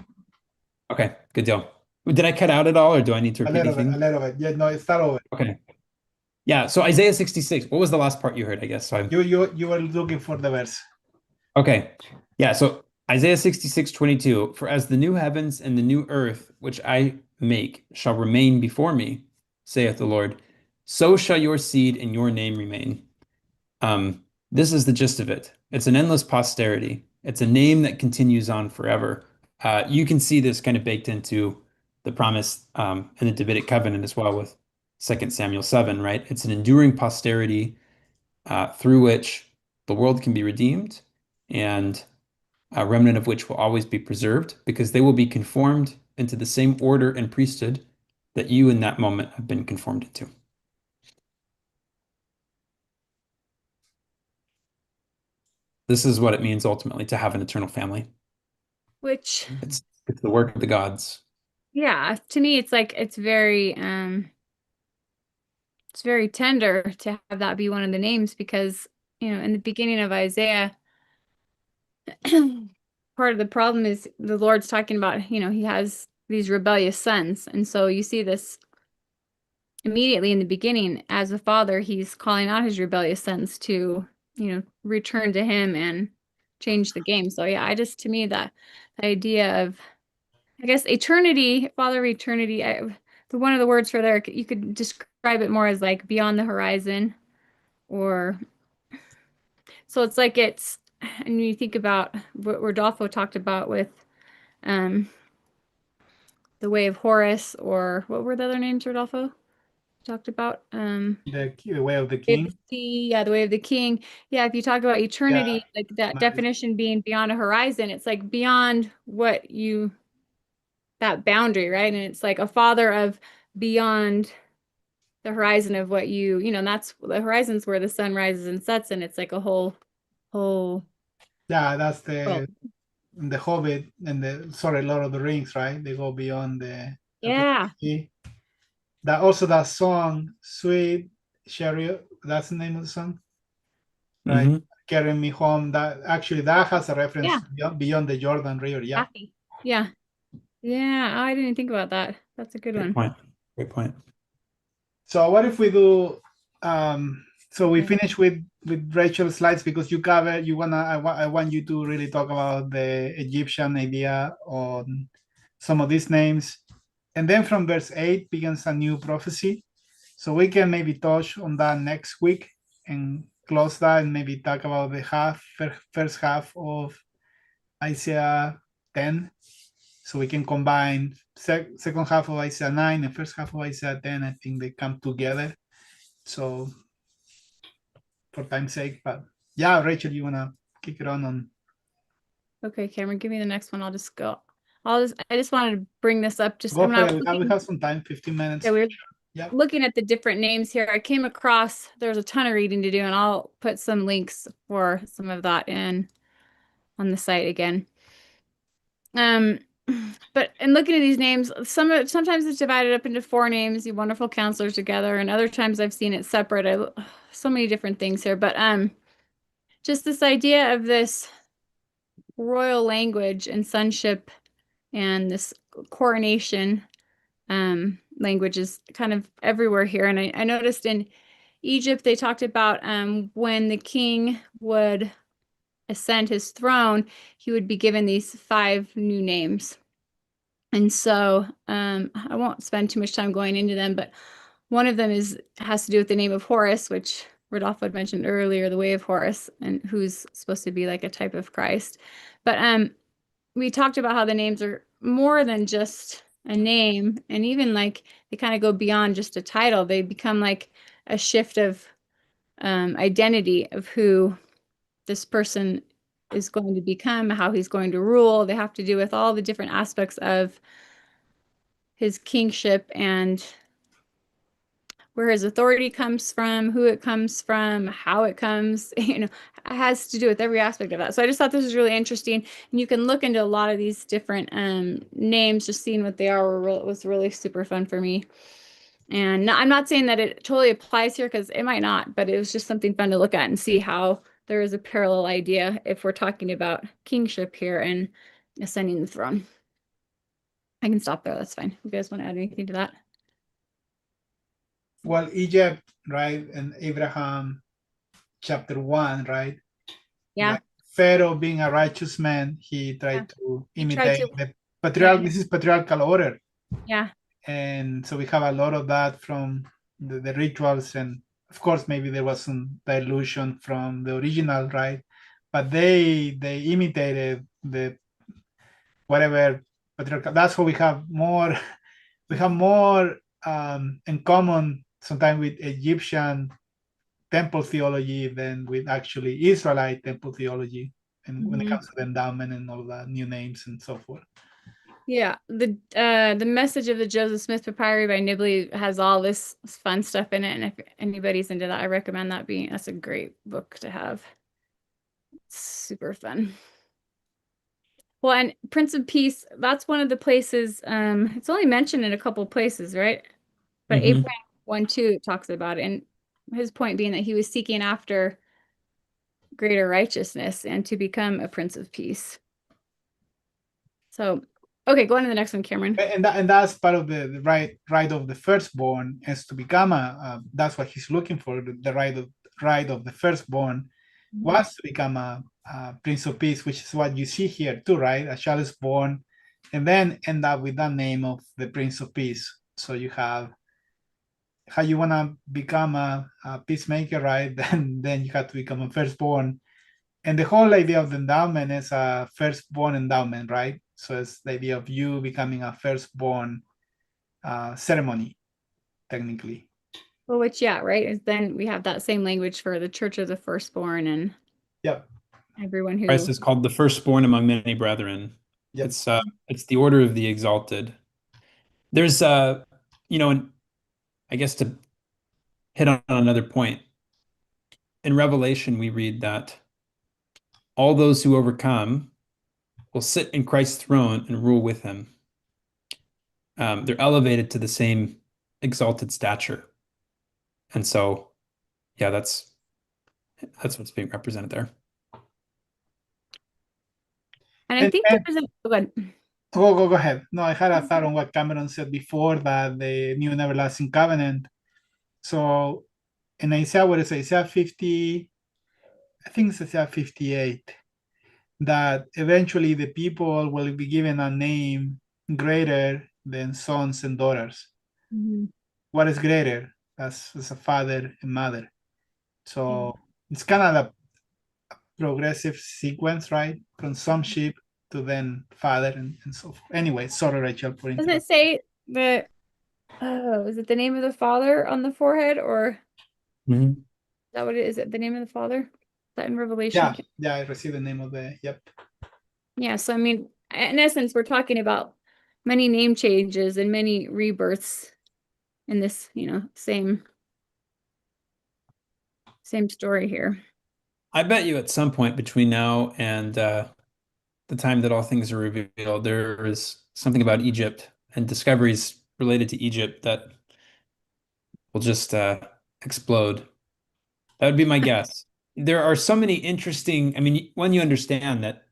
Okay, good deal. Did I cut out at all, or do I need to A repeat little bit. anything? A little bit. Yeah. No. Start over. Okay. Yeah. So Isaiah 66. What was the last part you heard? I guess. So You were looking for the verse. Okay. Yeah. So Isaiah 66:22. For as the new heavens and the new earth, which I make, shall remain before me, saith the Lord, so shall your seed and your name remain. This is the gist of it. It's an endless posterity. It's a name that continues on forever. You can see this kind of baked into the promise in the Davidic covenant as well with 2 Samuel 7, right? It's an enduring posterity through which the world can be redeemed, and a remnant of which will always be preserved because they will be conformed into the same order and priesthood that you in that moment have been conformed into. This is what it means ultimately to have an eternal family. Which, It's the work of the gods. yeah, to me, it's like, it's very tender to have that be one of the names, because, in the beginning of Isaiah, part of the problem is the Lord's talking about, he has these rebellious sons. And so you see this immediately in the beginning. As a father, he's calling out his rebellious sons to, return to him and change the game. So yeah, to me, that the idea of, I guess, eternity, father of eternity, one of the words for there, you could describe it more as like beyond the horizon, or so it's like and you think about what Rodolfo talked about with the Way of Horus, or what were the other names Rodolfo talked about? The way of the Way of king. the Sea, yeah, the Way of the King. Yeah, if you talk about eternity, like that Nice. definition being beyond a horizon, it's like beyond that boundary, right? And it's like a father of beyond the horizon of what and that's the horizon's where the sun rises and sets, and it's like a whole Yeah, that's world. the Hobbit and Lord of the Rings, right? They go beyond the Yeah. sea. That also that song, Sweet Chariot, that's the name of the song, right? Mhm. Carry Me Home. That actually that has a reference Yeah. beyond the Jordan River. Yeah. Kathy. Yeah. Yeah. Oh, I didn't think about that. That's a good Great one. point. Great point. So what if we do? So we Yeah. finish with Rachel's slides because you cover. You wanna. I want you to really talk about the Egyptian idea on some of these names, and then from verse 8 begins a new prophecy. So we can maybe touch on that next week and close that, and maybe talk about the first half of Isaiah 10. So we can combine second half of Isaiah 9 and first half of Isaiah 10. I think they come together. So for time's sake, but yeah, Rachel, you wanna kick it on? Okay, Cameron, give me the next one. I'll just go. I just wanted to bring this up just Go when for I it. was We looking, have some time, 15 minutes. yeah, we were Yeah. looking at the different names here. I came across, there's a ton of reading to do, and I'll put some links for some of that in on the site again. But in looking at these names, sometimes it's divided up into four names, the wonderful counselors together, and other times I've seen it separate. So many different things here, but just this idea of this royal language and sonship and this coronation language is kind of everywhere here. And I noticed in Egypt they talked about when the king would ascend his throne, he would be given these 5 new names. And so I won't spend too much time going into them, but one of them has to do with the name of Horus, which Rodolfo had mentioned earlier, the way of Horus, and who's supposed to be like a type of Christ. But we talked about how the names are more than just a name, and even like they kind of go beyond just a title. They become like a shift of identity of who this person is going to become, how he's going to rule. They have to do with all the different aspects of his kingship and where his authority comes from, who it comes from, how it comes, it has to do with every aspect of that. So I just thought this was really interesting. And you can look into a lot of these different names, just seeing what they are was really super fun for me. And I'm not saying that it totally applies here because it might not, but it was just something fun to look at and see how there is a parallel idea if we're talking about kingship here and ascending the throne. I can stop there. That's fine. You guys want to add anything to that? Well, Egypt, right, and Abraham, chapter 1, right? Yeah. Like Pharaoh being a righteous man, he tried to imitate the patriarchal. This is patriarchal order. Yeah. And so we have a lot of that from the rituals, and of course maybe there was some dilution from the original, right? But they imitated the whatever patriarchal. That's why we have more in common sometimes with Egyptian temple theology than with actually Israelite temple theology, and when it comes to the endowment and all that, new names and so forth. Yeah, the message of the Joseph Smith Papyri by Nibley has all this fun stuff in it, and if anybody's into that, I recommend that that's a great book to have. It's super fun. Well, and Prince of Peace, that's one of the places, it's only mentioned in a couple of places, right? But 8.12 it talks about it, and his point being that he was seeking after greater righteousness and to become a Prince of Peace. So okay, go on to the next one, Cameron. And that's part of the right of the firstborn is to become that's what he's looking for. The right of the firstborn was to become a Prince of Peace, which is what you see here too, right? A child is born, and then end up with that name of the Prince of Peace. So you have how you want to become a peacemaker, right? Then you have to become a firstborn. And the whole idea of the endowment is a firstborn endowment, right? So it's the idea of you becoming a firstborn ceremony, technically. Well, which, yeah, right. And then we have that same language for the Church of the Firstborn and everyone who Christ is called the firstborn among many brethren. Yep. It's the order of the exalted. There's and I guess to hit on another point, in Revelation we read that all those who overcome will sit in Christ's throne and rule with him. They're elevated to the same exalted stature. And so yeah, that's what's being represented there. And I And, think and there's a good. go ahead. No, I had a thought on what Cameron said before, that the new and everlasting covenant. So in Isaiah, what is it? Isaiah 50, I think it's Isaiah 58, that eventually the people will be given a name greater than sons and daughters. Mhm. What is greater? As a father and mother. So it's kind of a progressive sequence, right? From sonship to then father and so forth. Anyway, sorry, Rachel, for Doesn't it interrupting. say the is it the name of the father on the forehead, or Mhm. is that what it is? Is it the name of the father? Is that in Revelation? Yeah, I received the name of the, yep. Yeah, so I mean, in essence, we're talking about many name changes and many rebirths in this, same story here. I bet you at some point between now and the time that all things are revealed, there is something about Egypt and discoveries related to Egypt that will just explode. That would be my guess. There are so many interesting, I mean, when you understand that,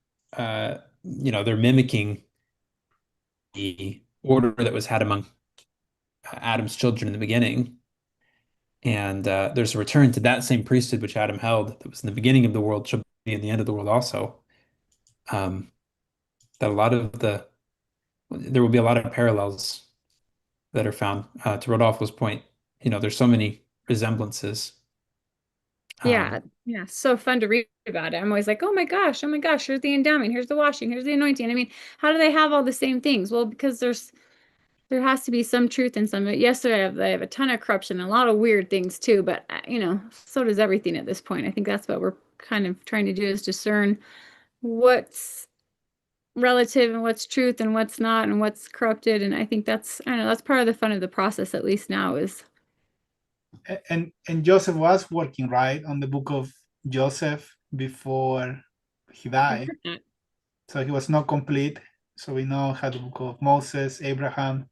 they're mimicking the order that was had among Adam's children in the beginning. And there's a return to that same priesthood which Adam held that was in the beginning of the world, shall be in the end of the world also. That a lot of there will be a lot of parallels that are found. To Rodolfo's point, there's so many resemblances. Yeah, yeah, so fun to read about it. I'm always like, oh my gosh, here's the endowment, here's the washing, here's the anointing. I mean, how do they have all the same things? Well, because there has to be some truth in some of it. Yes, they have a ton of corruption and a lot of weird things too, but so does everything at this point. I think that's what we're kind of trying to do, is discern what's relative and what's truth and what's not and what's corrupted. And I think I don't know, that's part of the fun of the process, at least now, is And Joseph was working, right, on the book of Joseph before he died. So he was not complete. So we now had the book of Moses, Abraham,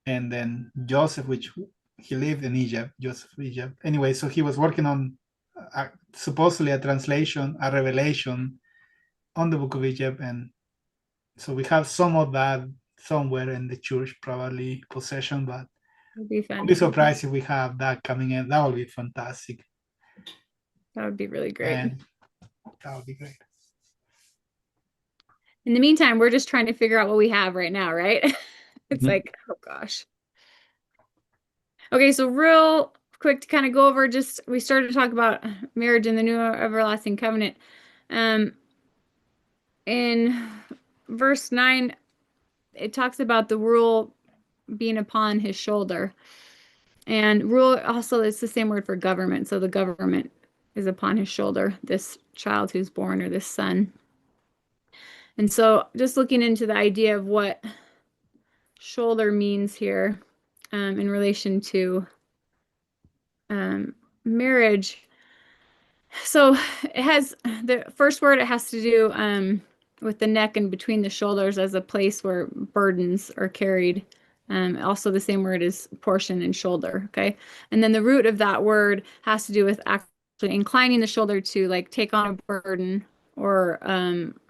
and then Joseph, which he lived in Egypt, Joseph of Egypt. Anyway, so he was working on supposedly a translation, a revelation on the book of Egypt. And so we have some of that somewhere in the church, probably possession, but it'd be I'll fun. be surprised if we have that coming in. That would be fantastic. That would be really great. And that would be great. In the meantime, we're just trying to figure out what we have right now, right? It's like, oh gosh. Okay, so real quick to kind of go over, just we started to talk about marriage in the new everlasting covenant. In verse 9, it talks about the rule being upon his shoulder. And rule also is the same word for government. So the government is upon his shoulder, this child who's born, or this son. And so just looking into the idea of what shoulder means here in relation to marriage. So it has the first word, it has to do with the neck and between the shoulders as a place where burdens are carried. Also the same word is portion and shoulder. Okay. And then the root of that word has to do with actually inclining the shoulder to like take on a burden, or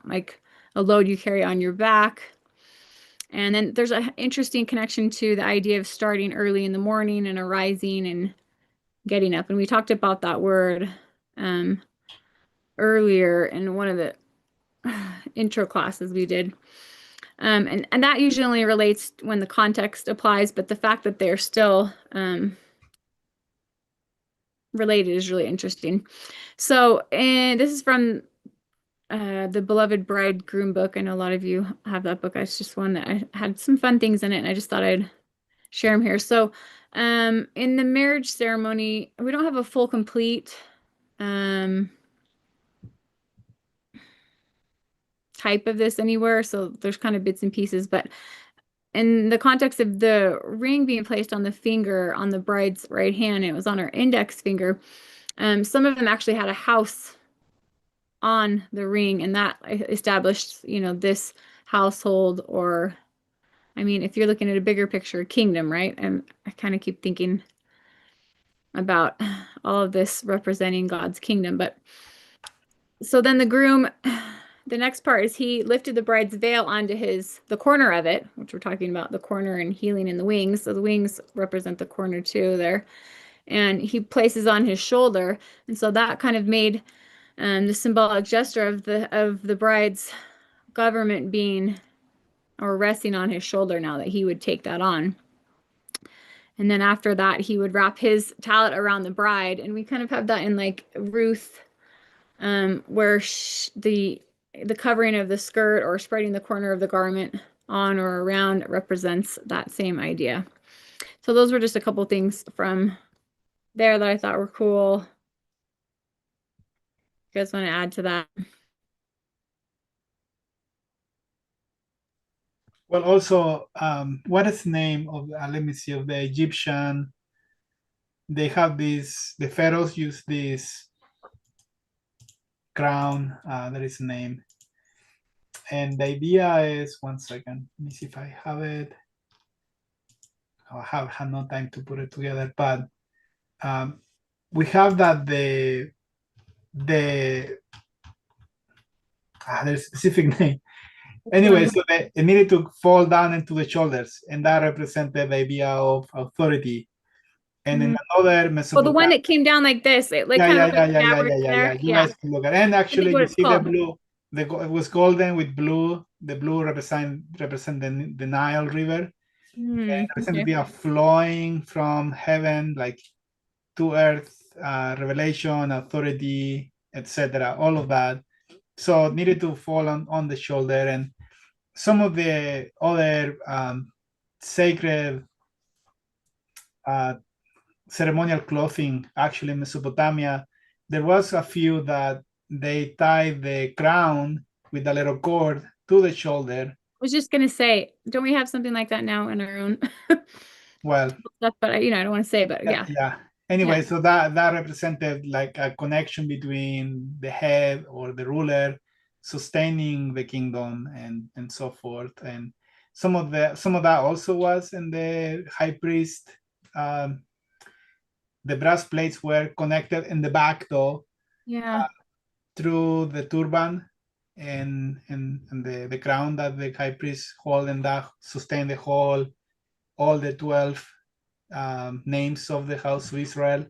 like a load you carry on your back. And then there's an interesting connection to the idea of starting early in the morning and arising and getting up. And we talked about that word earlier in one of the intro classes we did. And that usually only relates when the context applies, but the fact that they're still related is really interesting. So, and this is from the Beloved Bridegroom book. I know a lot of you have that book. It's just one that I had some fun things in it, and I just thought I'd share them here. So, in the marriage ceremony, we don't have a full complete type of this anywhere, so there's kind of bits and pieces, but in the context of the ring being placed on the finger on the bride's right hand, it was on her index finger. Some of them actually had a house on the ring, and that established, this household, or I mean, if you're looking at a bigger picture, kingdom, right? And I kind of keep thinking about all of this representing God's kingdom. But so then the groom, the next part is he lifted the bride's veil onto the corner of it, which we're talking about the corner and healing in the wings. So the wings represent the corner too there. And he places on his shoulder. And so that kind of made the symbolic gesture of the bride's government being or resting on his shoulder now that he would take that on. And then after that, he would wrap his tallit around the bride. And we kind of have that in like Ruth, where the covering of the skirt or spreading the corner of the garment on or around represents that same idea. So those were just a couple things from there that I thought were cool. You guys want to add to that? Well, also, what is the name of, let me see, of the Egyptian? They have this, the pharaohs use this crown, there is a name. And the idea is, one second, let me see if I have it. I have had no time to put it together, but we have that there's a specific name. Anyway, so it needed to fall down into the shoulders, and that represented the idea of authority. And in another Well, the Mesopotamia, one that came down like this, it like kind of yeah. You guys can look at it. And actually, what you it's see the called. blue. It was golden with blue. The blue represent the Nile River. And represent the idea flowing from heaven, like to earth, revelation, authority, etc. All of that. So it needed to fall on the shoulder. And some of the other sacred ceremonial clothing, actually in Mesopotamia, there was a few that they tied the crown with a little cord to the shoulder. I was just gonna say, don't we have something like that now in our own Well, stuff? But I don't want to say, but yeah. Anyway, so that represented like a connection between the head or the ruler sustaining the kingdom and so forth. And some of that also was in the high priest. The brass plates were connected in the back, though, through the turban and the crown that the high priest hold, and that sustained the whole, all the 12 names of the house of Israel.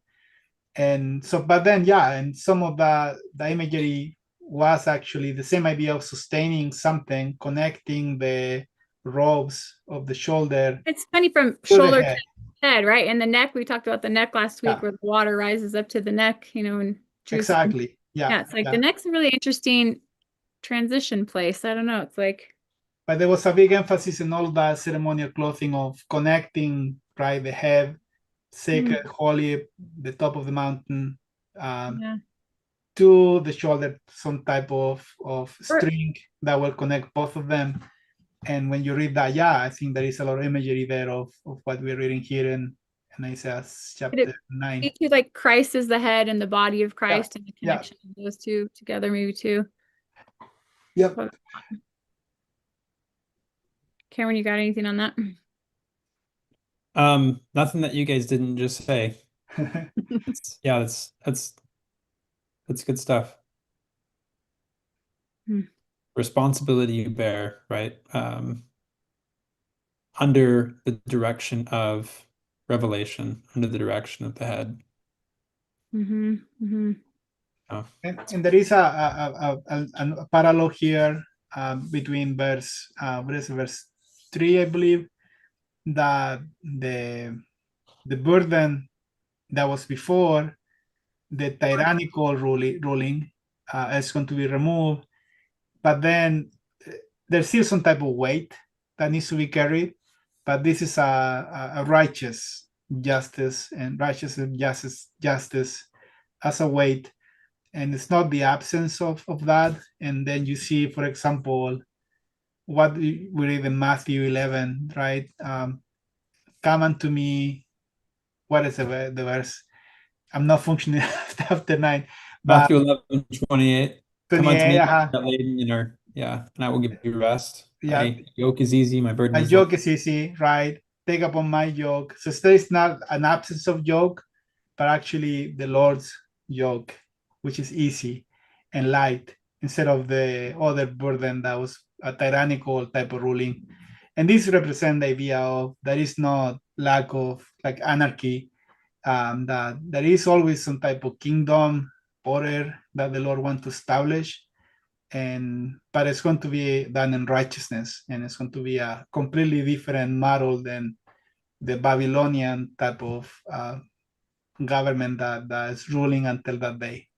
And so, but then, and some of the imagery was actually the same idea of sustaining something, connecting the robes of the shoulder. It's funny from shoulder to head, right? And the neck, we talked about the neck last week, where the water rises up to the neck, and exactly. Yeah, it's like the neck's a really interesting transition place. I don't know. It's like, but there was a big emphasis in all that ceremonial clothing of connecting, right, the head, sacred, holy, the top of the mountain, to the shoulder, some type of string that will connect both of them. And when you read that, I think there is a lot of imagery there of what we're reading here in Isaiah chapter 9. Like Christ is the head and the body of Christ, and the connection of those two together, maybe too. Yep. Cameron, you got anything on that? Nothing that you guys didn't just say. That's good stuff. Responsibility you bear, right? Under the direction of revelation, under the direction of the head. And there is a parallel here between verse 3, I believe, that the burden that was before the tyrannical ruling is going to be removed, but then there's still some type of weight that needs to be carried, but this is a righteous justice, and righteous justice as a weight, and it's not the absence of that. And then you see, for example, what we read in Matthew 11, right? Come unto me. What is the verse? I'm not functioning after 9. Matthew 11:28. Come unto me, laden, and I will give you rest. My yoke is easy, my burden is easy, right? Take upon my yoke. So there is not an absence of yoke, but actually the Lord's yoke, which is easy and light, instead of the other burden that was a tyrannical type of ruling. And this represents the idea of there is no lack of like anarchy, that there is always some type of kingdom order that the Lord wants to establish, and but it's going to be done in righteousness, and it's going to be a completely different model than the Babylonian type of government that is ruling until that day.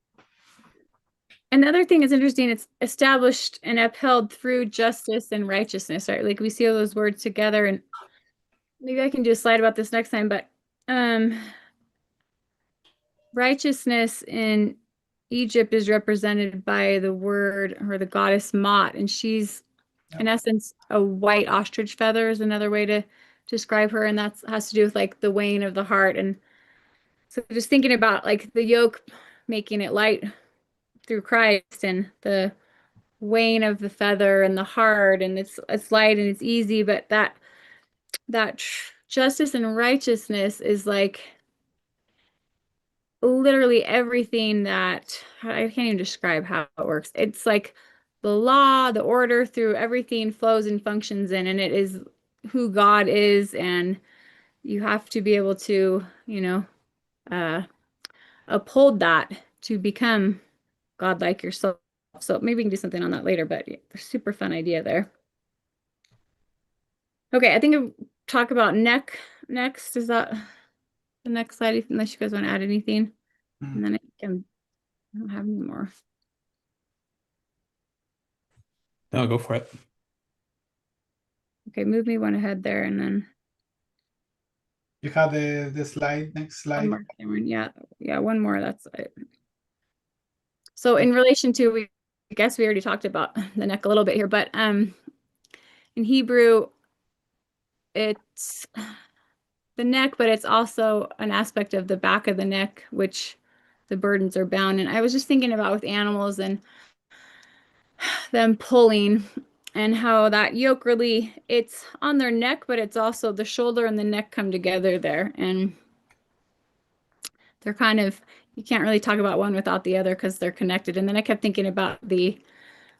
Another thing is interesting, it's established and upheld through justice and righteousness, right? Like we see all those words together, and maybe I can do a slide about this next time, but righteousness in Egypt is represented by the word or the goddess Mot, and she's in essence a white ostrich feather is another way to describe her, and that has to do with like the weighing of the heart. And so just thinking about like the yoke, making it light through Christ, and the weighing of the feather and the heart, and it's light and it's easy, but that justice and righteousness is like literally everything that I can't even describe how it works. It's like the law, the order through everything flows and functions in, and it is who God is, and you have to be able to, uphold that to become God-like yourself. So maybe we can do something on that later, but yeah, super fun idea there. Okay, I think I'll talk about neck next. Is that the next slide, unless you guys want to add anything? And then I don't have any more. No, go for it. Okay, move me one ahead there, and then You have the slide, next slide. one more, Cameron. Yeah, one more. That's it. So in relation to, I guess we already talked about the neck a little bit here, but in Hebrew, it's the neck, but it's also an aspect of the back of the neck, which the burdens are bound. And I was just thinking about with animals and them pulling, and how that yoke really, it's on their neck, but it's also the shoulder and the neck come together there. And they're kind of, you can't really talk about one without the other because they're connected. And then I kept thinking about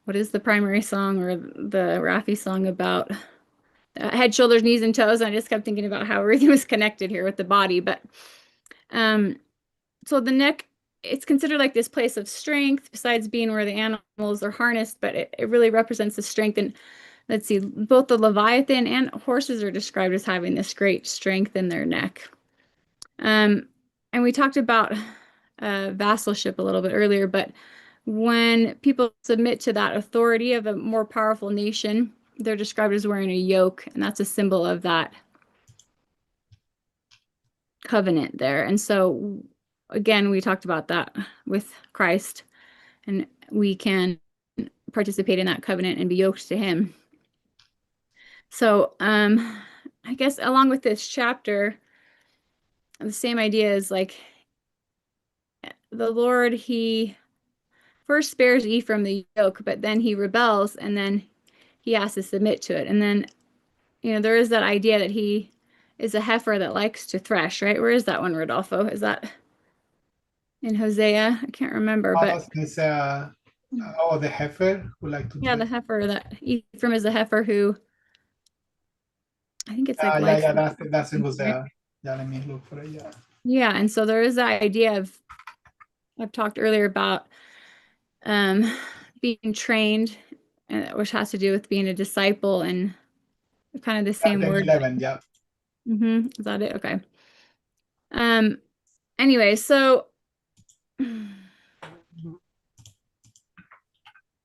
what is the primary song or the Raffi song about head, shoulders, knees, and toes. And I just kept thinking about how everything was connected here with the body. But so the neck, it's considered like this place of strength besides being where the animals are harnessed, but it really represents the strength. And let's see, both the Leviathan and horses are described as having this great strength in their neck. And we talked about vassalship a little bit earlier, but when people submit to that authority of a more powerful nation, they're described as wearing a yoke, and that's a symbol of that covenant there. And so again, we talked about that with Christ, and we can participate in that covenant and be yoked to him. So I guess along with this chapter, the same idea is like the Lord, he first spares Ephraim the yoke, but then he rebels, and then he has to submit to it. And then, there is that idea that he is a heifer that likes to thresh, right? Where is that one, Rodolfo? Is that in Hosea? I can't remember, but It's, the heifer who like to yeah, the heifer, that Ephraim is a heifer who, I think it's like likes that's in Hosea. Yeah, let me look for it. Yeah, and so there is that idea of, I've talked earlier about being trained, which has to do with being a disciple, and kind of the same word. 11, yeah. Is that it? Okay. Anyway, so the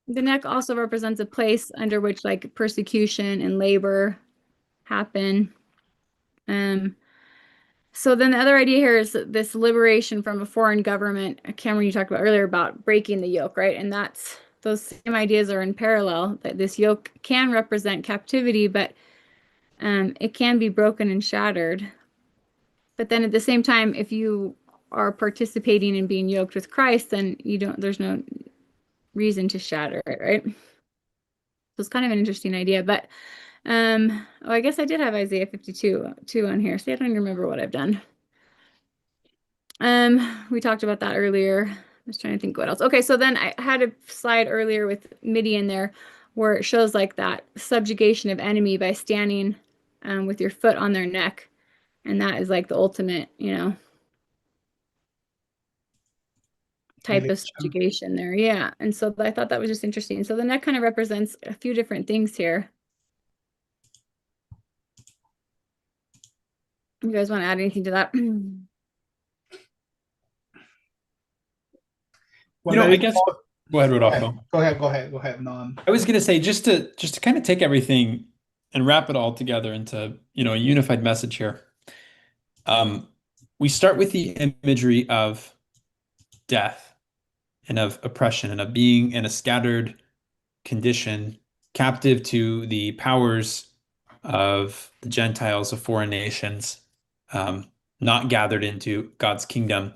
neck also represents a place under which like persecution and labor happen. So then the other idea here is this liberation from a foreign government. Cameron, you talked about earlier about breaking the yoke, right? And that's, those same ideas are in parallel, that this yoke can represent captivity, but it can be broken and shattered. But then at the same time, if you are participating in being yoked with Christ, then there's no reason to shatter it, right? So it's kind of an interesting idea. But I guess I did have Isaiah 52 on here. See, I don't even remember what I've done. We talked about that earlier. I was trying to think what else. Okay, so then I had a slide earlier with Midian there where it shows like that subjugation of enemy by standing with your foot on their neck. And that is like the ultimate, type of subjugation there. Yeah. And so I thought that was just interesting. So the neck kind of represents a few different things here. You guys want to add anything to that? I guess go ahead, Rodolfo. Go ahead. No, I was gonna say just to kind of take everything and wrap it all together into, a unified message here. We start with the imagery of death and of oppression and of being in a scattered condition, captive to the powers of the Gentiles of foreign nations, not gathered into God's kingdom.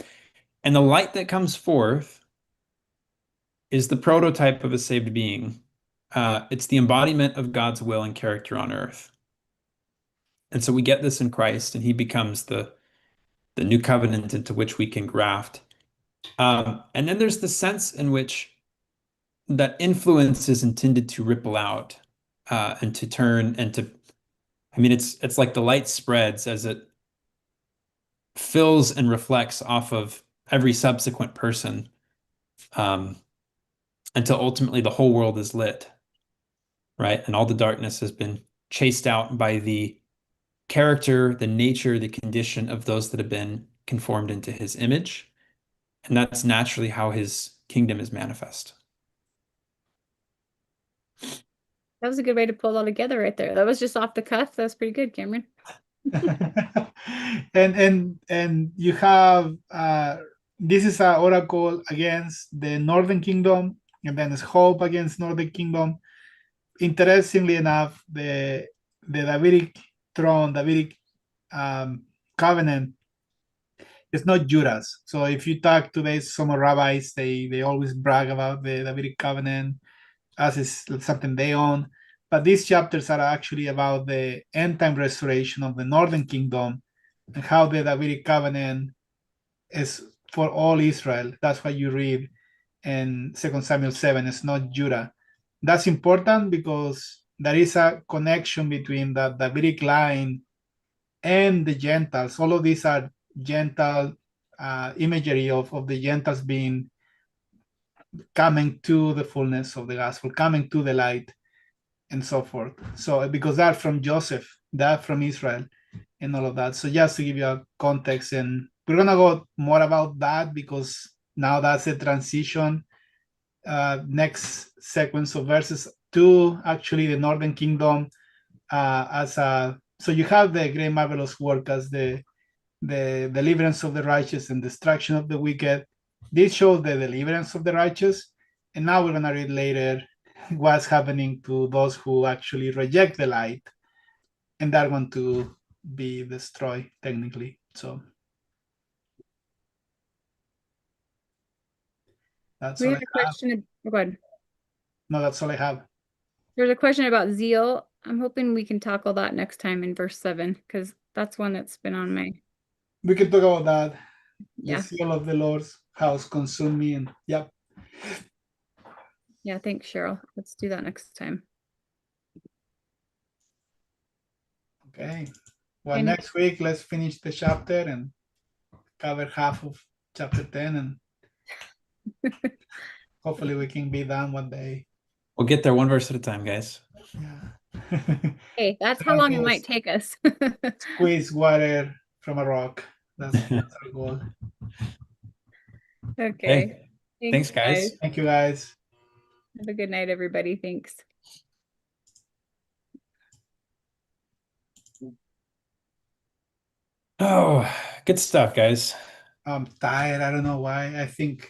And the light that comes forth is the prototype of a saved being. It's the embodiment of God's will and character on earth. And so we get this in Christ, and he becomes the new covenant into which we can graft. And then there's the sense in which that influence is intended to ripple out and to turn and to, it's like the light spreads as it fills and reflects off of every subsequent person until ultimately the whole world is lit, right? And all the darkness has been chased out by the character, the nature, the condition of those that have been conformed into his image. And that's naturally how his kingdom is manifest. That was a good way to pull it all together right there. That was just off the cuff. That was pretty good, Cameron. and you have this is an oracle against the Northern Kingdom, and then there's hope against Northern Kingdom. Interestingly enough, the Davidic throne, Davidic covenant, it's not Judah's. So if you talk to some rabbis, they always brag about the Davidic covenant as is something they own. But these chapters are actually about the end time restoration of the Northern Kingdom and how the Davidic covenant is for all Israel. That's what you read in 2 Samuel 7. It's not Judah. That's important because there is a connection between the Davidic line and the Gentiles. All of these are Gentile imagery of the Gentiles being coming to the fullness of the gospel, coming to the light, and so forth. So because they're from Joseph, they're from Israel, and all of that. So just to give you a context, and we're gonna go more about that because now that's a transition. Next sequence of verses to actually the Northern Kingdom so you have the great marvelous work as the deliverance of the righteous and destruction of the wicked. This shows the deliverance of the righteous, and now we're gonna read later what's happening to those who actually reject the light, and they're going to be destroyed technically. So that's all I have. Go ahead. No, that's all I have. There's a question about zeal. I'm hoping we can tackle that next time in verse 7, because that's one that's been on my. We can talk about that. Yeah. The zeal of the Lord's house consumed me, and yep. Yeah, thanks, Cheryl. Let's do that next time. Okay. Well, next week, let's finish the chapter and cover half of chapter 10, and hopefully we can be done one day. We'll get there one verse at a time, guys. Yeah. Hey, that's how long it might take us. Squeeze water from a rock. That's our goal. Okay. Hey, thanks, guys. Thank you, guys. Have a good night, everybody. Thanks. Oh, good stuff, guys. I'm tired. I don't know why. I think